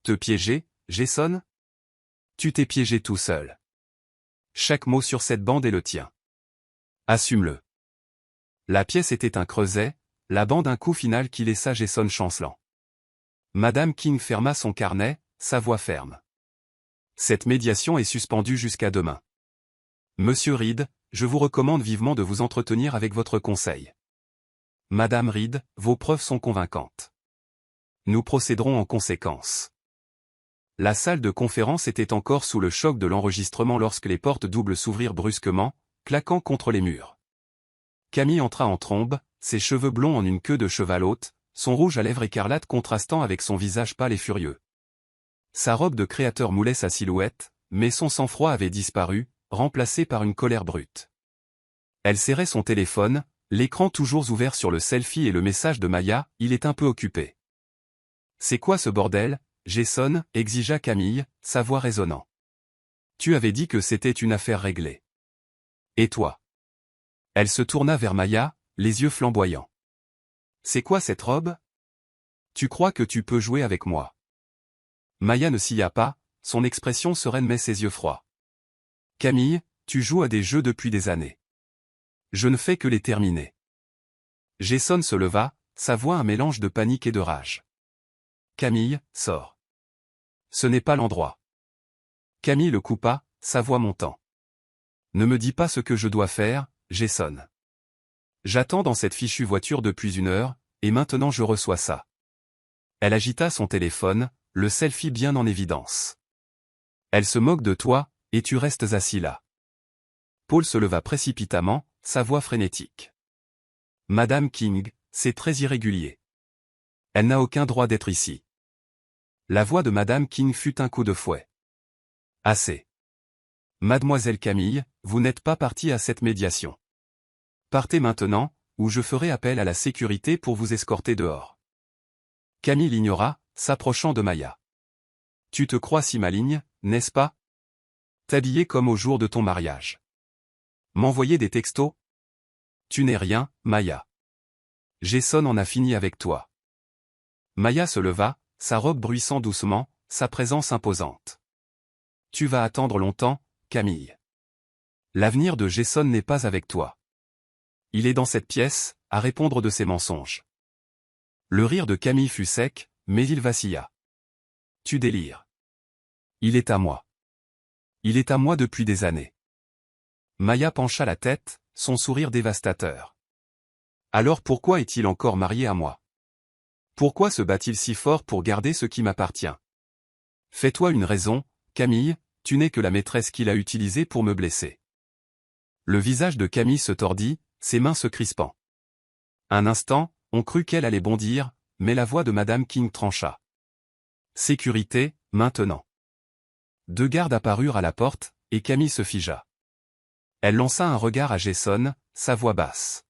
Te piéger, Jason? Tu t'es piégé tout seul. Chaque mot sur cette bande est le tien. Assume-le. La pièce était un creuset, la bande un coup final qui laissa Jason chancelant. Madame King ferma son carnet, sa voix ferme. Cette médiation est suspendue jusqu'à demain. Monsieur Reed, je vous recommande vivement de vous entretenir avec votre conseil. Madame Reed, vos preuves sont convaincantes. Nous procéderons en conséquence. La salle de conférence était encore sous le choc de l'enregistrement lorsque les portes doubles s'ouvrirent brusquement, claquant contre les murs. Camille entra en trombe, ses cheveux blonds en une queue de cheval haute, son rouge à lèvres écarlate contrastant avec son visage pâle et furieux. Sa robe de créateur moulait sa silhouette, mais son sang-froid avait disparu, remplacé par une colère brute. Elle serrait son téléphone, l'écran toujours ouvert sur le selfie et le message de Maya, il est un peu occupé. C'est quoi ce bordel, Jason, exigea Camille, sa voix résonnant. Tu avais dit que c'était une affaire réglée. Et toi? Elle se tourna vers Maya, les yeux flamboyants. C'est quoi cette robe? Tu crois que tu peux jouer avec moi? Maya ne sia pas, son expression sereine mais ses yeux froids. Camille, tu joues à des jeux depuis des années. Je ne fais que les terminer. Jason se leva, sa voix un mélange de panique et de rage. Camille, sors. Ce n'est pas l'endroit. Camille le coupa, sa voix montant. Ne me dis pas ce que je dois faire, Jason. J'attends dans cette fichue voiture depuis 1 heure, et maintenant je reçois ça. Elle agita son téléphone, le selfie bien en évidence. Elle se moque de toi, et tu restes assis là. Paul se leva précipitamment, sa voix frénétique. Madame King, c'est très irrégulier. Elle n'a aucun droit d'être ici. La voix de Madame King fut un coup de fouet. Assez. Mademoiselle Camille, vous n'êtes pas partie à cette médiation. Partez maintenant, ou je ferai appel à la sécurité pour vous escorter dehors. Camille l'ignora, s'approchant de Maya. Tu te crois si maligne, n'est-ce pas? T'habiller comme au jour de ton mariage. M'envoyer des textos? Tu n'es rien, Maya. Jason en a fini avec toi. Maya se leva, sa robe bruissant doucement, sa présence imposante. Tu vas attendre longtemps, Camille. L'avenir de Jason n'est pas avec toi. Il est dans cette pièce, à répondre de ses mensonges. Le rire de Camille fut sec, mais il vacilla. Tu délires. Il est à moi. Il est à moi depuis des années. Maya pencha la tête, son sourire dévastateur. Alors pourquoi est-il encore marié à moi? Pourquoi se bat-il si fort pour garder ce qui m'appartient? Fais-toi une raison, Camille, tu n'es que la maîtresse qu'il a utilisée pour me blesser. Le visage de Camille se tordit, ses mains se crispant. Un instant, on crut qu'elle allait bondir, mais la voix de Madame King trancha. Sécurité, maintenant. 2 gardes apparurent à la porte, et Camille se figea. Elle lança un regard à Jason, sa voix basse.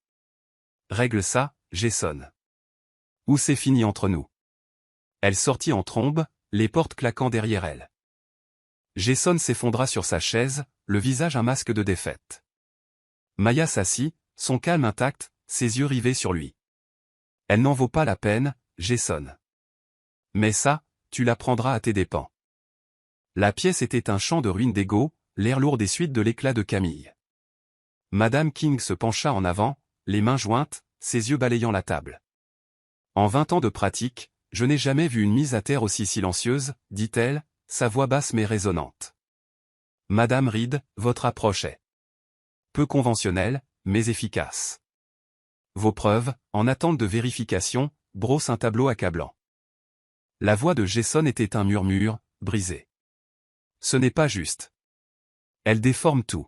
Règle ça, Jason. Ou c'est fini entre nous. Elle sortit en trombe, les portes claquant derrière elle. Jason s'effondra sur sa chaise, le visage un masque de défaite. Maya s'assit, son calme intact, ses yeux rivés sur lui. Elle n'en vaut pas la peine, Jason. Mais ça, tu l'apprendras à tes dépens. La pièce était un champ de ruines d'ego, l'air lourd des suites de l'éclat de Camille. Madame King se pencha en avant, les mains jointes, ses yeux balayant la table. En 20 ans de pratique, je n'ai jamais vu une mise à terre aussi silencieuse, dit-elle, sa voix basse mais résonnante. Madame Reed, votre approche est peu conventionnelle, mais efficace. Vos preuves, en attente de vérification, brossent un tableau accablant. La voix de Jason était un murmure, brisé. Ce n'est pas juste. Elle déforme tout.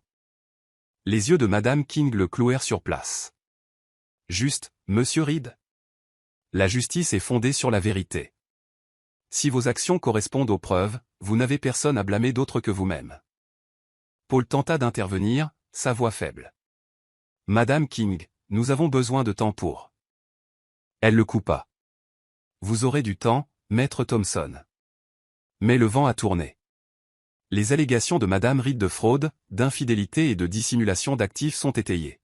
Les yeux de Madame King le clouèrent sur place. Juste, Monsieur Reed? La justice est fondée sur la vérité. Si vos actions correspondent aux preuves, vous n'avez personne à blâmer d'autre que vous-même. Paul tenta d'intervenir, sa voix faible. Madame King, nous avons besoin de temps pour. Elle le coupa. Vous aurez du temps, maître Thompson. Mais le vent a tourné. Les allégations de Madame Reed de fraude, d'infidélité et de dissimulation d'actifs sont étayées.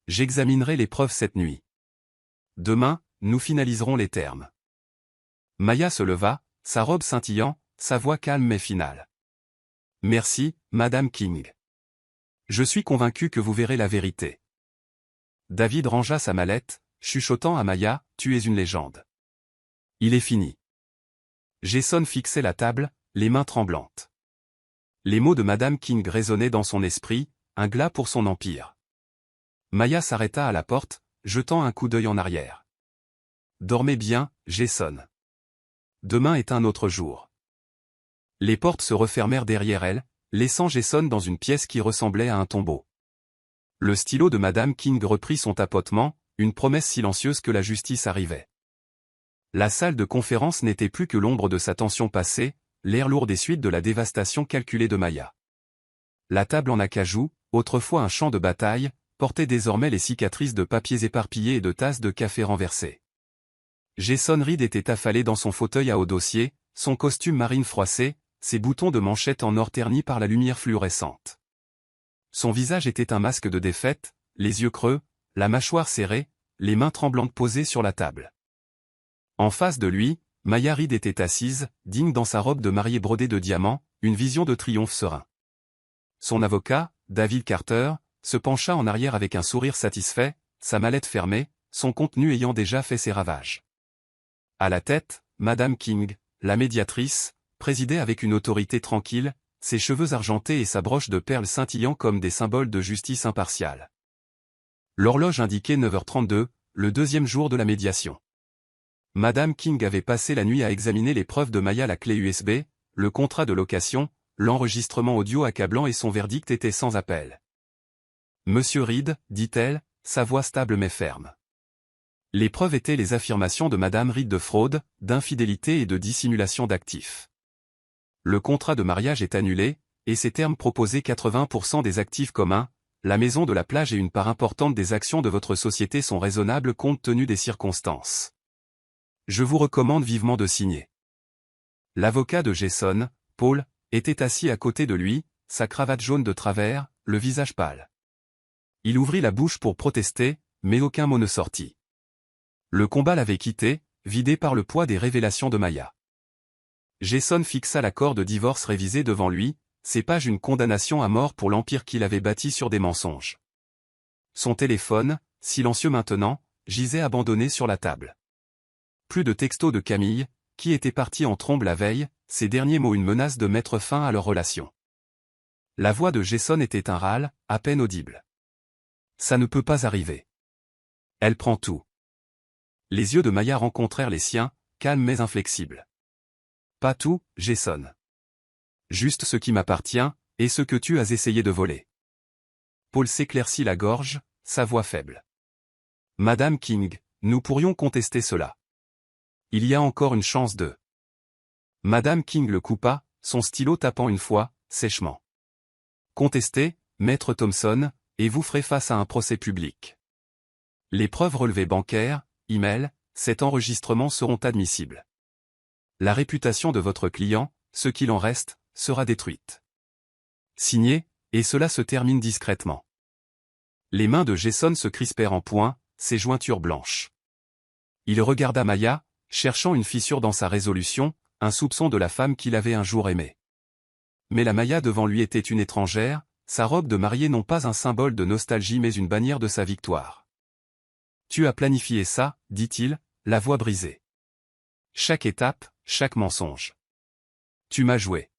J'examinerai les preuves cette nuit. Demain, nous finaliserons les termes. Maya se leva, sa robe scintillant, sa voix calme mais finale. Merci, Madame King. Je suis convaincu que vous verrez la vérité. David rangea sa mallette, chuchotant à Maya, tu es une légende. Il est fini. Jason fixait la table, les mains tremblantes. Les mots de Madame King résonnaient dans son esprit, un glas pour son empire. Maya s'arrêta à la porte, jetant un coup d'œil en arrière. Dormez bien, Jason. Demain est un autre jour. Les portes se refermèrent derrière elle, laissant Jason dans une pièce qui ressemblait à un tombeau. Le stylo de Madame King reprit son tapotement, une promesse silencieuse que la justice arrivait. La salle de conférence n'était plus que l'ombre de sa tension passée, l'air lourd des suites de la dévastation calculée de Maya. La table en acajou, autrefois un champ de bataille, portait désormais les cicatrices de papiers éparpillés et de tasses de café renversées. Jason Reed était affalé dans son fauteuil à haut dossier, son costume marine froissé, ses boutons de manchette en or ternis par la lumière fluorescente. Son visage était un masque de défaite, les yeux creux, la mâchoire serrée, les mains tremblantes posées sur la table. En face de lui, Maya Reed était assise, digne dans sa robe de mariée brodée de diamants, une vision de triomphe serein. Son avocat, David Carter, se pencha en arrière avec un sourire satisfait, sa mallette fermée, son contenu ayant déjà fait ses ravages. À la tête, Madame King, la médiatrice, présidait avec une autorité tranquille, ses cheveux argentés et sa broche de perles scintillant comme des symboles de justice impartiale. L'horloge indiquait 9h32, le deuxième jour de la médiation. Madame King avait passé la nuit à examiner les preuves de Maya, la clé USB, le contrat de location, l'enregistrement audio accablant et son verdict était sans appel. Monsieur Reed, dit-elle, sa voix stable mais ferme. Les preuves étaient les affirmations de Madame Reed de fraude, d'infidélité et de dissimulation d'actifs. Le contrat de mariage est annulé, et ses termes proposaient 80% des actifs communs, la maison de la plage et une part importante des actions de votre société sont raisonnables compte tenu des circonstances. Je vous recommande vivement de signer. L'avocat de Jason, Paul, était assis à côté de lui, sa cravate jaune de travers, le visage pâle. Il ouvrit la bouche pour protester, mais aucun mot ne sortit. Le combat l'avait quitté, vidé par le poids des révélations de Maya. Jason fixa l'accord de divorce révisé devant lui, ses pages une condamnation à mort pour l'empire qu'il avait bâti sur des mensonges. Son téléphone, silencieux maintenant, gisait abandonné sur la table. Plus de textos de Camille, qui était partie en trombe la veille, ces derniers mots une menace de mettre fin à leur relation. La voix de Jason était un râle, à peine audible. Ça ne peut pas arriver. Elle prend tout. Les yeux de Maya rencontrèrent les siens, calmes mais inflexibles. Pas tout, Jason. Juste ce qui m'appartient, et ce que tu as essayé de voler. Paul s'éclaircit la gorge, sa voix faible. Madame King, nous pourrions contester cela. Il y a encore une chance de... Madame King le coupa, son stylo tapant une fois, sèchement. Contestez, maître Thompson, et vous ferez face à un procès public. Les preuves relevées bancaires, email, cet enregistrement seront admissibles. La réputation de votre client, ce qu'il en reste, sera détruite. Signé, et cela se termine discrètement. Les mains de Jason se crispèrent en poing, ses jointures blanches. Il regarda Maya, cherchant une fissure dans sa résolution, un soupçon de la femme qu'il avait un jour aimée. Mais la Maya devant lui était une étrangère, sa robe de mariée non pas un symbole de nostalgie mais une bannière de sa victoire. Tu as planifié ça, dit-il, la voix brisée. Chaque étape, chaque mensonge. Tu m'as joué.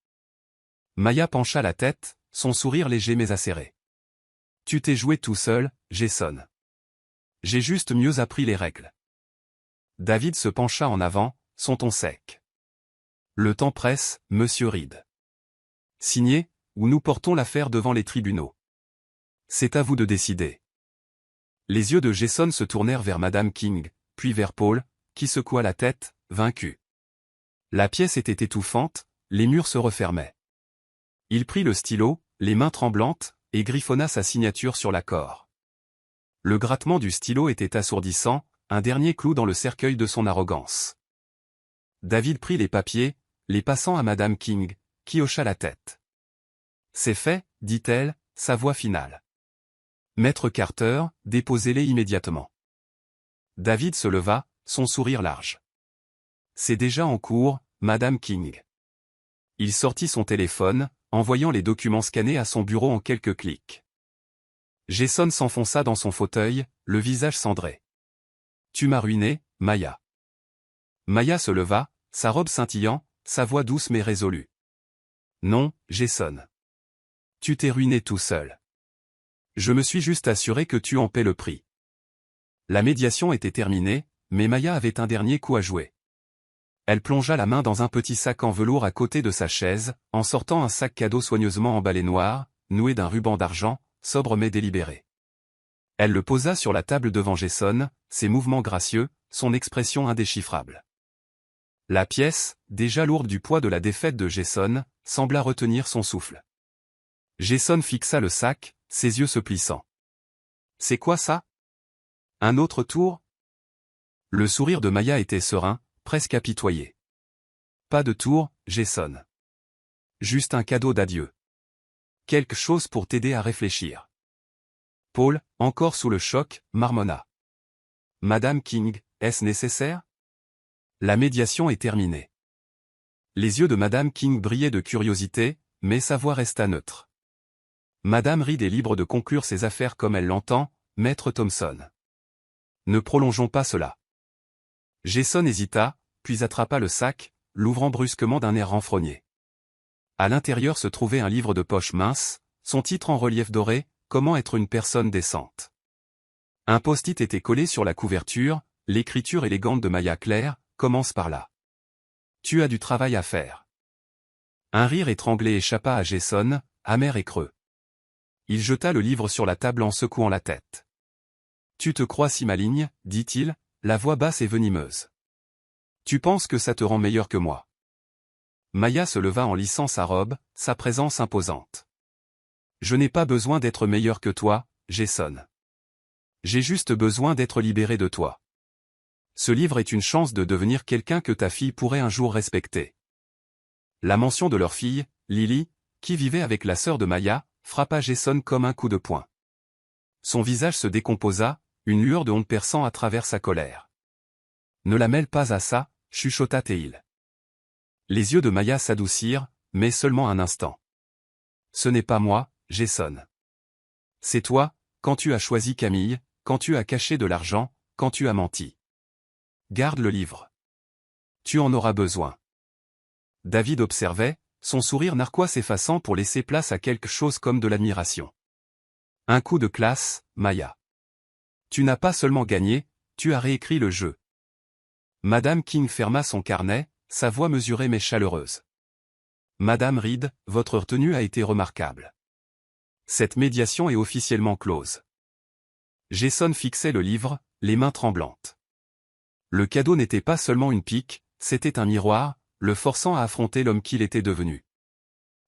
Maya pencha la tête, son sourire léger mais acéré. Tu t'es joué tout seul, Jason. J'ai juste mieux appris les règles. David se pencha en avant, son ton sec. Le temps presse, Monsieur Reed. Signé, ou nous portons l'affaire devant les tribunaux. C'est à vous de décider. Les yeux de Jason se tournèrent vers Madame King, puis vers Paul, qui secoua la tête, vaincu. La pièce était étouffante, les murs se refermaient. Il prit le stylo, les mains tremblantes, et griffonna sa signature sur l'accord. Le grattement du stylo était assourdissant, un dernier clou dans le cercueil de son arrogance. David prit les papiers, les passant à Madame King, qui hocha la tête. « C'est fait, dit-elle, sa voix finale. Maître Carter, déposez-les immédiatement. » David se leva, son sourire large. « C'est déjà en cours, Madame King. » Il sortit son téléphone, envoyant les documents scannés à son bureau en quelques clics. Jason s'enfonça dans son fauteuil, le visage cendré. « Tu m'as ruiné, Maya. » Maya se leva, sa robe scintillant, sa voix douce mais résolue. « Non, Jason. Tu t'es ruiné tout seul. Je me suis juste assuré que tu en paies le prix. » La médiation était terminée, mais Maya avait un dernier coup à jouer. Elle plongea la main dans un petit sac en velours à côté de sa chaise, en sortant un sac cadeau soigneusement emballé noir, noué d'un ruban d'argent, sobre mais délibéré. Elle le posa sur la table devant Jason, ses mouvements gracieux, son expression indéchiffrable. La pièce, déjà lourde du poids de la défaite de Jason, sembla retenir son souffle. Jason fixa le sac, ses yeux se plissant. « C'est quoi ça? Un autre tour ?» Le sourire de Maya était serein, presque apitoyé. « Pas de tour, Jason. Juste un cadeau d'adieu. Quelque chose pour t'aider à réfléchir. » Paul, encore sous le choc, marmonna. « Madame King, est-ce nécessaire? » La médiation est terminée. Les yeux de Madame King brillaient de curiosité, mais sa voix resta neutre. Madame Reed est libre de conclure ses affaires comme elle l'entend, Maître Thompson. Ne prolongeons pas cela. Jason hésita, puis attrapa le sac, l'ouvrant brusquement d'un air renfrogné. À l'intérieur se trouvait un livre de poche mince, son titre en relief doré, « Comment être une personne décente ». Un post-it était collé sur la couverture, l'écriture élégante de Maya Claire, « Commence par là. Tu as du travail à faire. » Un rire étranglé échappa à Jason, amer et creux. Il jeta le livre sur la table en secouant la tête. « Tu te crois si maligne, dit-il, la voix basse et venimeuse. Tu penses que ça te rend meilleur que moi. » Maya se leva en lissant sa robe, sa présence imposante. « Je n'ai pas besoin d'être meilleur que toi, Jason. J'ai juste besoin d'être libéré de toi. Ce livre est une chance de devenir quelqu'un que ta fille pourrait un jour respecter. » La mention de leur fille, Lily, qui vivait avec la sœur de Maya, frappa Jason comme un coup de poing. Son visage se décomposa, une lueur de honte perçant à travers sa colère. « Ne la mêle pas à ça, » chuchota Théil. Les yeux de Maya s'adoucirent, mais seulement un instant. « Ce n'est pas moi, Jason. C'est toi, quand tu as choisi Camille, quand tu as caché de l'argent, quand tu as menti. Garde le livre. Tu en auras besoin. » David observait, son sourire narquois s'effaçant pour laisser place à quelque chose comme de l'admiration. « Un coup de classe, Maya. Tu n'as pas seulement gagné, tu as réécrit le jeu. » Madame King ferma son carnet, sa voix mesurée mais chaleureuse. « Madame Reed, votre retenue a été remarquable. Cette médiation est officiellement close. » Jason fixait le livre, les mains tremblantes. Le cadeau n'était pas seulement une pique, c'était un miroir, le forçant à affronter l'homme qu'il était devenu.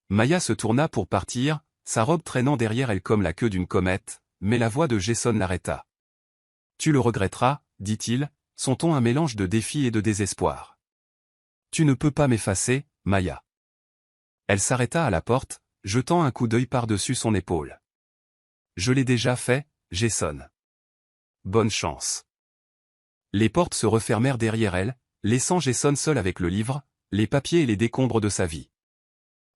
Maya se tourna pour partir, sa robe traînant derrière elle comme la queue d'une comète, mais la voix de Jason l'arrêta. « Tu le regretteras, dit-il, son ton un mélange de défi et de désespoir. Tu ne peux pas m'effacer, Maya. » Elle s'arrêta à la porte, jetant un coup d'œil par-dessus son épaule. « Je l'ai déjà fait, Jason. Bonne chance. » Les portes se refermèrent derrière elle, laissant Jason seul avec le livre, les papiers et les décombres de sa vie.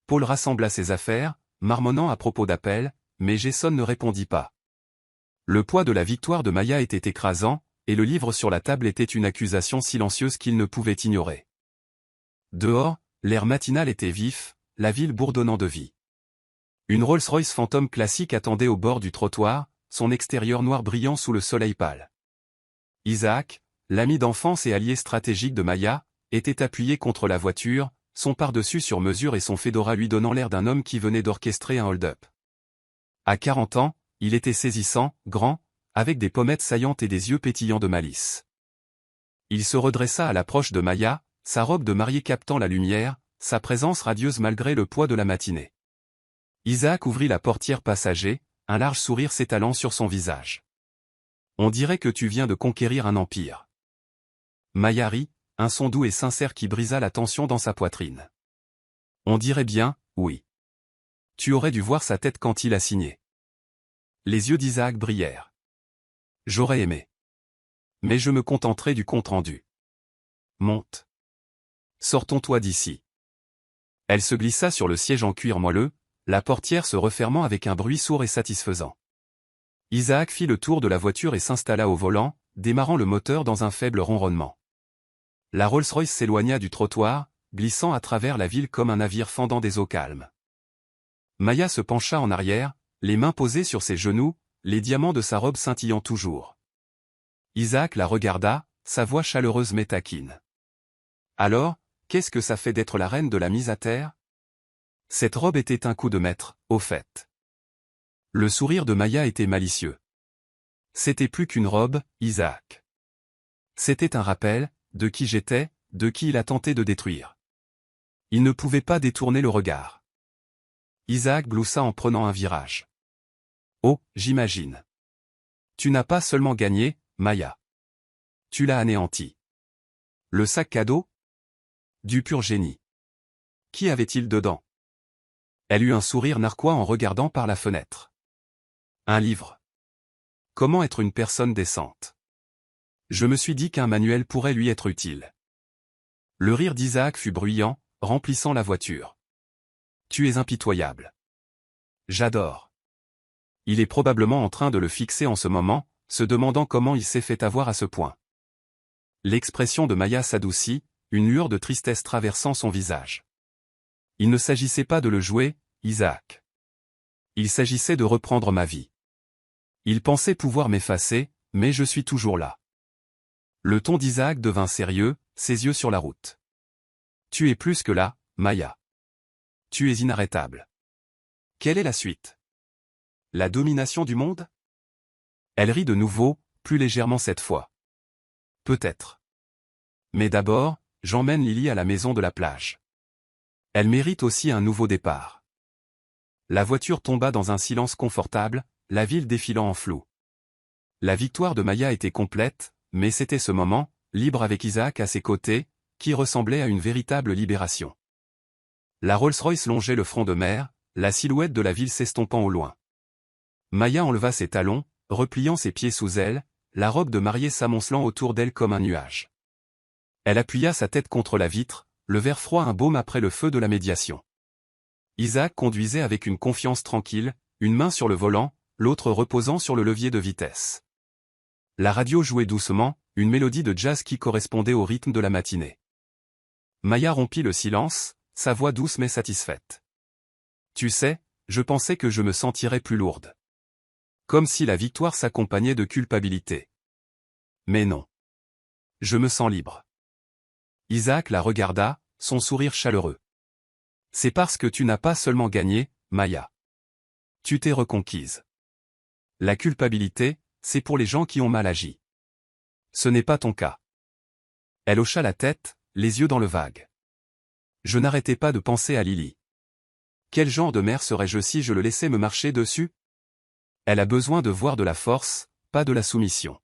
Paul rassembla ses affaires, marmonnant à propos d'appel, mais Jason ne répondit pas. Le poids de la victoire de Maya était écrasant, et le livre sur la table était une accusation silencieuse qu'il ne pouvait ignorer. Dehors, l'air matinal était vif, la ville bourdonnant de vie. Une Rolls-Royce Phantom classique attendait au bord du trottoir, son extérieur noir brillant sous le soleil pâle. Isaac, l'ami d'enfance et allié stratégique de Maya, était appuyé contre la voiture, son par-dessus sur mesure et son fedora lui donnant l'air d'un homme qui venait d'orchestrer un hold-up. À 40 ans, il était saisissant, grand, avec des pommettes saillantes et des yeux pétillants de malice. Il se redressa à l'approche de Maya, sa robe de mariée captant la lumière, sa présence radieuse malgré le poids de la matinée. Isaac ouvrit la portière passager, un large sourire s'étalant sur son visage. « On dirait que tu viens de conquérir un empire. » Maya rit, un son doux et sincère qui brisa la tension dans sa poitrine. « On dirait bien, oui. Tu aurais dû voir sa tête quand il a signé. » Les yeux d'Isaac brillèrent. « J'aurais aimé. Mais je me contenterai du compte-rendu. Monte. Sortons-toi d'ici. » Elle se glissa sur le siège en cuir moelleux, la portière se refermant avec un bruit sourd et satisfaisant. Isaac fit le tour de la voiture et s'installa au volant, démarrant le moteur dans un faible ronronnement. La Rolls-Royce s'éloigna du trottoir, glissant à travers la ville comme un navire fendant des eaux calmes. Maya se pencha en arrière, les mains posées sur ses genoux, les diamants de sa robe scintillant toujours. Isaac la regarda, sa voix chaleureuse mais taquine. « Alors, qu'est-ce que ça fait d'être la reine de la mise à terre ? » Cette robe était un coup de maître, au fait. Le sourire de Maya était malicieux. C'était plus qu'une robe, Isaac. C'était un rappel, de qui j'étais, de qui il a tenté de détruire. Il ne pouvait pas détourner le regard. Isaac gloussa en prenant un virage. « Oh, j'imagine. Tu n'as pas seulement gagné, Maya. Tu l'as anéanti. Le sac cadeau ? Du pur génie. Qui avait-il dedans ? » Elle eut un sourire narquois en regardant par la fenêtre. Un livre. Comment être une personne décente. Je me suis dit qu'un manuel pourrait lui être utile. Le rire d'Isaac fut bruyant, remplissant la voiture. Tu es impitoyable. J'adore. Il est probablement en train de le fixer en ce moment, se demandant comment il s'est fait avoir à ce point. L'expression de Maya s'adoucit, une lueur de tristesse traversant son visage. Il ne s'agissait pas de le jouer, Isaac. Il s'agissait de reprendre ma vie. Il pensait pouvoir m'effacer, mais je suis toujours là. Le ton d'Isaac devint sérieux, ses yeux sur la route. Tu es plus que là, Maya. Tu es inarrêtable. Quelle est la suite ? La domination du monde ? Elle rit de nouveau, plus légèrement cette fois. Peut-être. Mais d'abord, j'emmène Lily à la maison de la plage. Elle mérite aussi un nouveau départ. La voiture tomba dans un silence confortable, la ville défilant en flou. La victoire de Maya était complète, mais c'était ce moment, libre avec Isaac à ses côtés, qui ressemblait à une véritable libération. La Rolls-Royce longeait le front de mer, la silhouette de la ville s'estompant au loin. Maya enleva ses talons, repliant ses pieds sous elle, la robe de mariée s'amoncelant autour d'elle comme un nuage. Elle appuya sa tête contre la vitre, le verre froid un baume après le feu de la médiation. Isaac conduisait avec une confiance tranquille, une main sur le volant, l'autre reposant sur le levier de vitesse. La radio jouait doucement, une mélodie de jazz qui correspondait au rythme de la matinée. Maya rompit le silence, sa voix douce mais satisfaite. « Tu sais, je pensais que je me sentirais plus lourde. Comme si la victoire s'accompagnait de culpabilité. Mais non. Je me sens libre. » Isaac la regarda, son sourire chaleureux. « C'est parce que tu n'as pas seulement gagné, Maya. Tu t'es reconquise. La culpabilité, c'est pour les gens qui ont mal agi. Ce n'est pas ton cas. » Elle hocha la tête, les yeux dans le vague. Je n'arrêtais pas de penser à Lily. Quel genre de mère serais-je si je le laissais me marcher dessus ? Elle a besoin de voir de la force, pas de la soumission.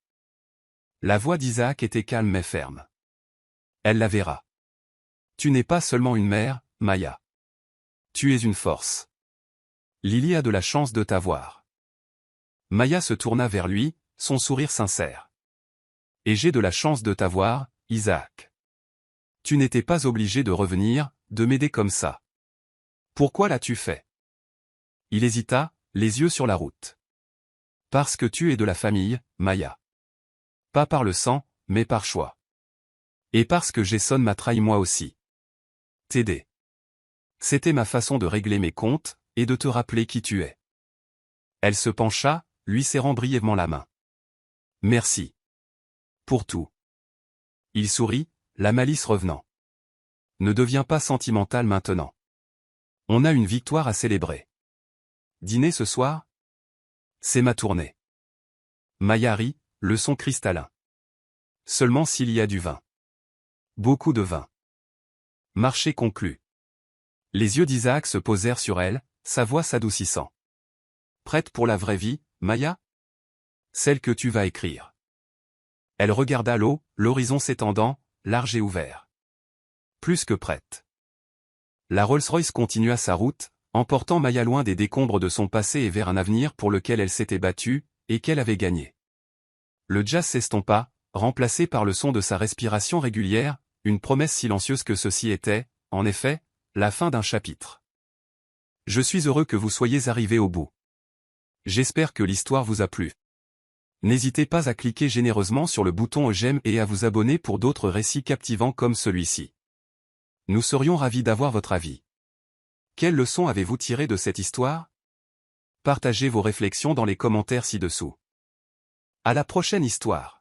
La voix d'Isaac était calme mais ferme. Elle la verra. Tu n'es pas seulement une mère, Maya. Tu es une force. Lily a de la chance de t'avoir. Maya se tourna vers lui, son sourire sincère. Et j'ai de la chance de t'avoir, Isaac. Tu n'étais pas obligé de revenir, de m'aider comme ça. Pourquoi l'as-tu fait ? Il hésita, les yeux sur la route. Parce que tu es de la famille, Maya. Pas par le sang, mais par choix. Et parce que Jason m'a trahi moi aussi. T'aider. C'était ma façon de régler mes comptes, et de te rappeler qui tu es. Elle se pencha, lui serrant brièvement la main. Merci. Pour tout. Il sourit, la malice revenant. Ne deviens pas sentimental maintenant. On a une victoire à célébrer. Dîner ce soir? C'est ma tournée. Maya rit, le son cristallin. Seulement s'il y a du vin. Beaucoup de vin. Marché conclu. Les yeux d'Isaac se posèrent sur elle, sa voix s'adoucissant. Prête pour la vraie vie, Maya? Celle que tu vas écrire. Elle regarda l'eau, l'horizon s'étendant, large et ouvert. Plus que prête. La Rolls-Royce continua sa route, emportant Maya loin des décombres de son passé et vers un avenir pour lequel elle s'était battue, et qu'elle avait gagné. Le jazz s'estompa, remplacé par le son de sa respiration régulière, une promesse silencieuse que ceci était, en effet, la fin d'un chapitre. Je suis heureux que vous soyez arrivés au bout. J'espère que l'histoire vous a plu. N'hésitez pas à cliquer généreusement sur le bouton j'aime et à vous abonner pour d'autres récits captivants comme celui-ci. Nous serions ravis d'avoir votre avis. Quelle leçon avez-vous tiré de cette histoire? Partagez vos réflexions dans les commentaires ci-dessous. À la prochaine histoire.